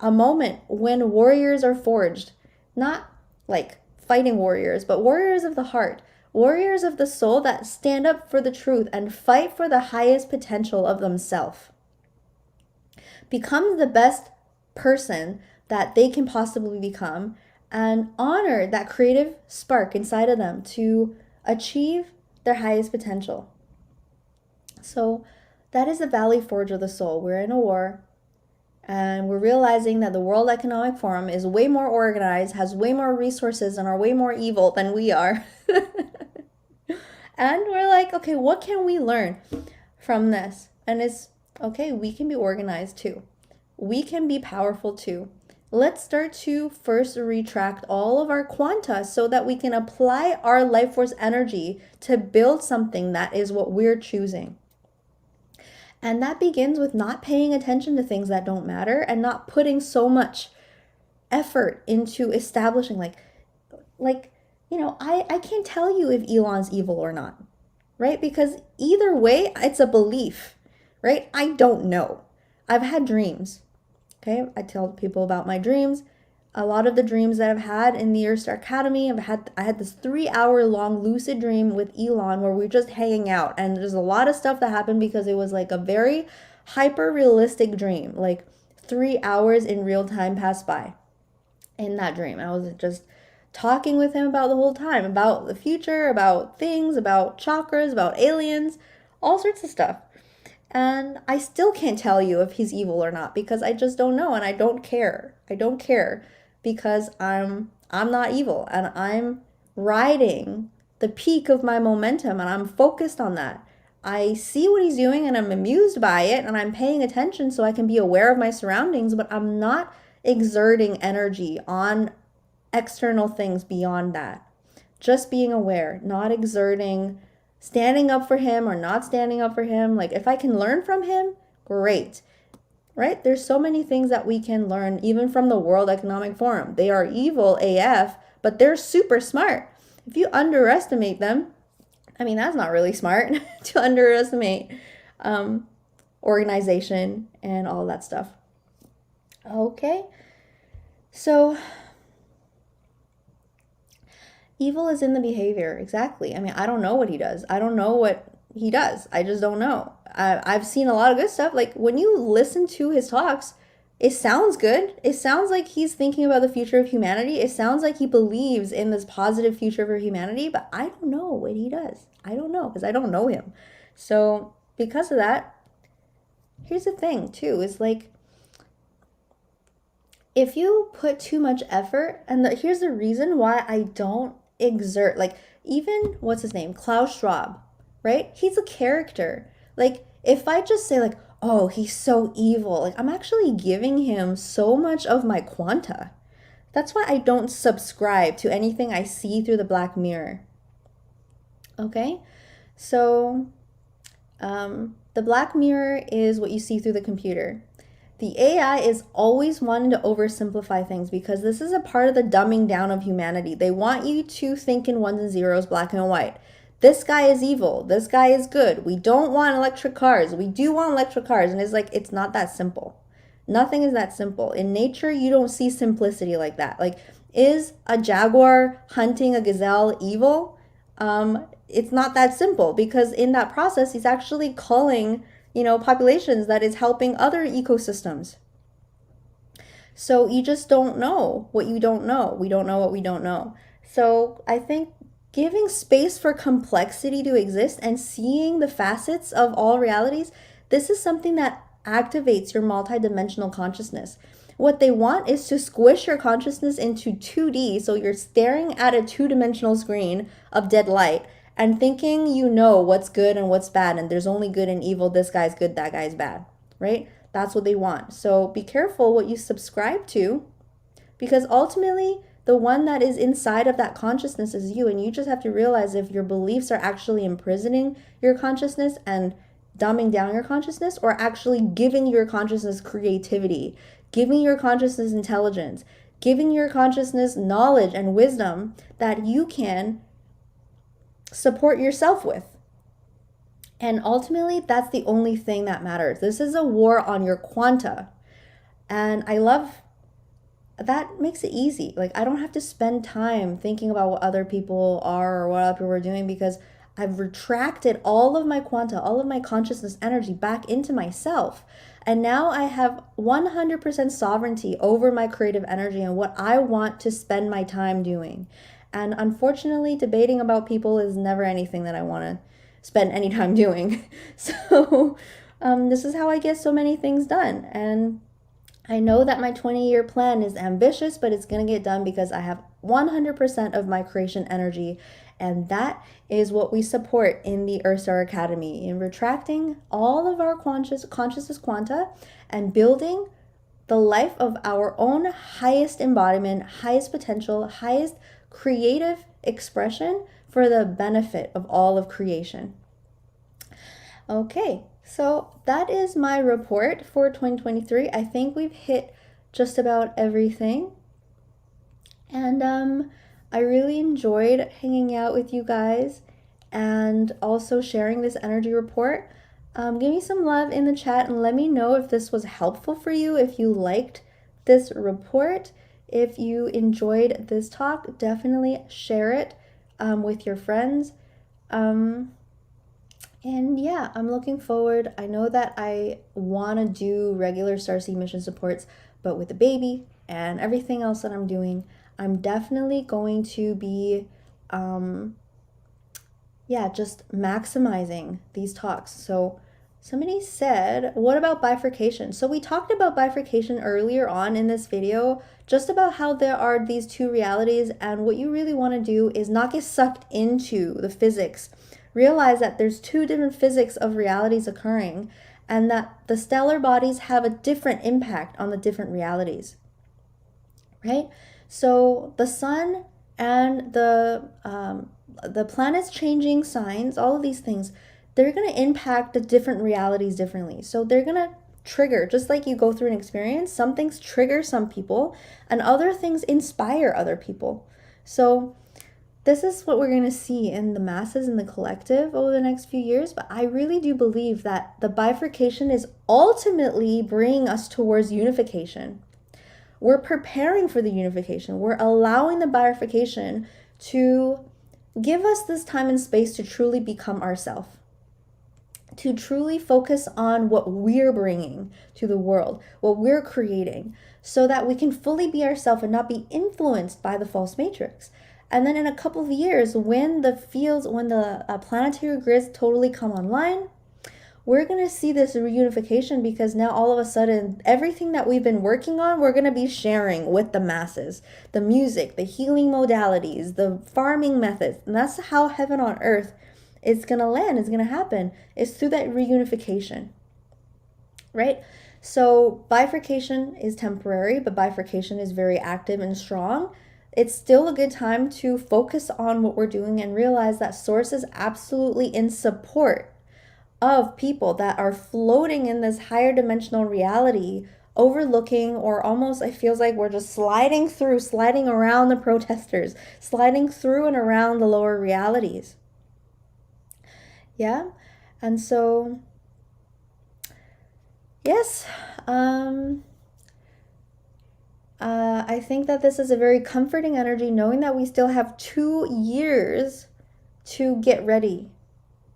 a moment when warriors are forged. Not like fighting warriors, but warriors of the heart. Warriors of the soul that stand up for the truth and fight for the highest potential of themselves. Become the best person that they can possibly become and honor that creative spark inside of them to achieve their highest potential. So that is the Valley Forge of the Soul. We're in a war and we're realizing that the World Economic Forum is way more organized, has way more resources, and are way more evil than we are. And we're like, okay, what can we learn from this? And it's okay, we can be organized too. We can be powerful too. Let's start to first retract all of our quanta so that we can apply our life force energy to build something that is what we're choosing. And that begins with not paying attention to things that don't matter and not putting so much effort into establishing I can't tell you if Elon's evil or not, right? Because either way, it's a belief, right? I don't know. I've had dreams. Okay, I tell people about my dreams. A lot of the dreams that I've had in the Earth Star Academy, I had this 3-hour-long lucid dream with Elon where we were just hanging out. And there's a lot of stuff that happened because it was like a very hyper-realistic dream. Like 3 hours in real time passed by in that dream. I was just talking with him about the whole time, about the future, about things, about chakras, about aliens, all sorts of stuff. And I still can't tell you if he's evil or not because I just don't know and I don't care. I don't care because I'm not evil and I'm riding the peak of my momentum and I'm focused on that. I see what he's doing and I'm amused by it and I'm paying attention so I can be aware of my surroundings, but I'm not exerting energy on external things beyond that. Just being aware, not exerting, standing up for him or not standing up for him. Like if I can learn from him, great. Right? There's so many things that we can learn even from the World Economic Forum. They are evil AF, but they're super smart. If you underestimate them, I mean, that's not really smart to underestimate organization and all that stuff. Okay. So evil is in the behavior. Exactly. I mean, I don't know what he does. I don't know what he does. I just don't know. I've seen a lot of good stuff. Like when you listen to his talks, it sounds good. It sounds like he's thinking about the future of humanity. It sounds like he believes in this positive future for humanity, but I don't know what he does. I don't know because I don't know him. So because of that, here's the thing too, is like, if you put too much effort, and here's the reason why I don't exert, like even, what's his name? Klaus Schwab, right? He's a character. Like if I just say like, oh, he's so evil, like I'm actually giving him so much of my quanta. That's why I don't subscribe to anything I see through the black mirror. Okay? So, the black mirror is what you see through the computer. The AI is always wanting to oversimplify things because this is a part of the dumbing down of humanity. They want you to think in ones and zeros, black and white. This guy is evil. This guy is good. We don't want electric cars. We do want electric cars. And it's like, it's not that simple. Nothing is that simple. In nature, you don't see simplicity like that. Like, is a jaguar hunting a gazelle evil? It's not that simple because in that process, he's actually culling, populations that is helping other ecosystems. So you just don't know what you don't know. We don't know what we don't know. So I think giving space for complexity to exist and seeing the facets of all realities, this is something that activates your multidimensional consciousness. What they want is to squish your consciousness into 2D, so you're staring at a two-dimensional screen of dead light and thinking you know what's good and what's bad, and there's only good and evil, this guy's good, that guy's bad, right? That's what they want. So be careful what you subscribe to, because ultimately the one that is inside of that consciousness is you, and you just have to realize if your beliefs are actually imprisoning your consciousness and dumbing down your consciousness, or actually giving your consciousness creativity, giving your consciousness intelligence, giving your consciousness knowledge and wisdom that you can support yourself with. And ultimately, that's the only thing that matters. This is a war on your quanta. And I love that. Makes it easy. Like, I don't have to spend time thinking about what other people are or what other people are doing because I've retracted all of my quanta, all of my consciousness energy back into myself. And now I have 100% sovereignty over my creative energy and what I want to spend my time doing. And unfortunately, debating about people is never anything that I want to spend any time doing. So this is how I get so many things done. And I know that my 20-year plan is ambitious, but it's going to get done because I have 100% of my creation energy. And that is what we support in the Earthstar Academy, in retracting all of our consciousness quanta and building the life of our own highest embodiment, highest potential, highest creative expression for the benefit of all of creation. Okay, so that is my report for 2023. I think we've hit just about everything. And I really enjoyed hanging out with you guys and also sharing this energy report. Give me some love in the chat and let me know if this was helpful for you, if you liked this report. If you enjoyed this talk, definitely share it with your friends. And yeah, I'm looking forward. I know that I want to do regular Starseed Mission Supports, but with the baby and everything else that I'm doing, I'm definitely going to be, just maximizing these talks. So Somebody said, what about bifurcation? So we talked about bifurcation earlier on in this video, just about how there are these two realities, and what you really want to do is not get sucked into the physics. Realize that there's two different physics of realities occurring, and that the stellar bodies have a different impact on the different realities, right? So the sun and the planets changing signs, all of these things, they're going to impact the different realities differently. So they're going to trigger, just like you go through an experience, some things trigger some people and other things inspire other people. So this is what we're going to see in the masses and the collective over the next few years. But I really do believe that the bifurcation is ultimately bringing us towards unification. We're preparing for the unification. We're allowing the bifurcation to give us this time and space to truly become ourselves, to truly focus on what we're bringing to the world, what we're creating, so that we can fully be ourselves and not be influenced by the false matrix. And then in a couple of years, when the planetary grids totally come online, we're going to see this reunification, because now all of a sudden, everything that we've been working on, we're going to be sharing with the masses. The music, the healing modalities, the farming methods. And that's how heaven on earth is going to land, is going to happen. It's through that reunification, right? So bifurcation is temporary, but bifurcation is very active and strong. It's still a good time to focus on what we're doing and realize that source is absolutely in support of people that are floating in this higher dimensional reality, overlooking, or almost, it feels like we're just sliding around the protesters, sliding through and around the lower realities. Yeah. And so, yes, I think that this is a very comforting energy, knowing that we still have 2 years to get ready.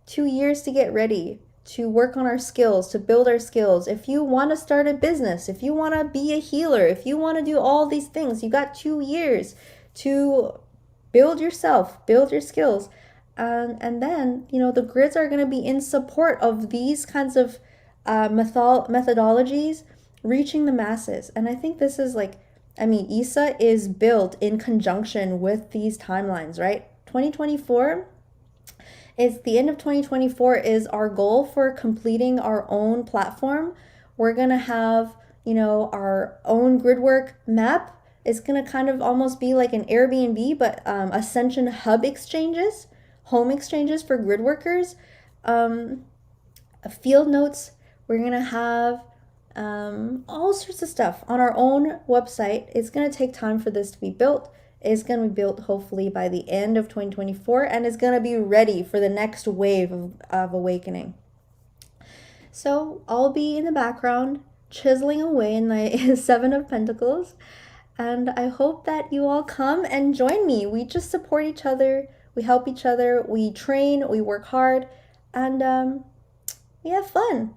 2 years to get ready, to work on our skills, to build our skills. If you want to start a business, if you want to be a healer, if you want to do all these things, you got 2 years to build yourself, build your skills. And then, the grids are going to be in support of these kinds of methodologies reaching the masses. And I think this is ISA is built in conjunction with these timelines, right? 2024 is the end of 2024 is our goal for completing our own platform. We're going to have, our own Gridwork map. It's going to kind of almost be like an Airbnb, but Ascension hub exchanges, home exchanges for grid workers, field notes. We're going to have all sorts of stuff on our own website. It's going to take time for this to be built. It's going to be built hopefully by the end of 2024, and it's going to be ready for the next wave of awakening. So I'll be in the background chiseling away in my 7 of Pentacles, and I hope that you all come and join me. We just support each other. We help each other, we train, we work hard, and we have fun,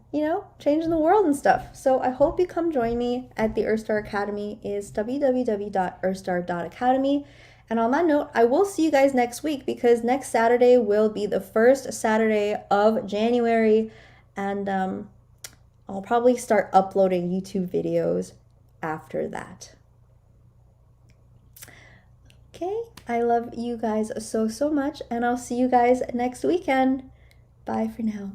changing the world and stuff. So I hope you come join me at the Earthstar Academy. Is www.earthstar.academy. And on that note, I will see you guys next week, because next Saturday will be the first Saturday of January, and I'll probably start uploading YouTube videos after that. Okay, I love you guys so much, and I'll see you guys next weekend. Bye for now.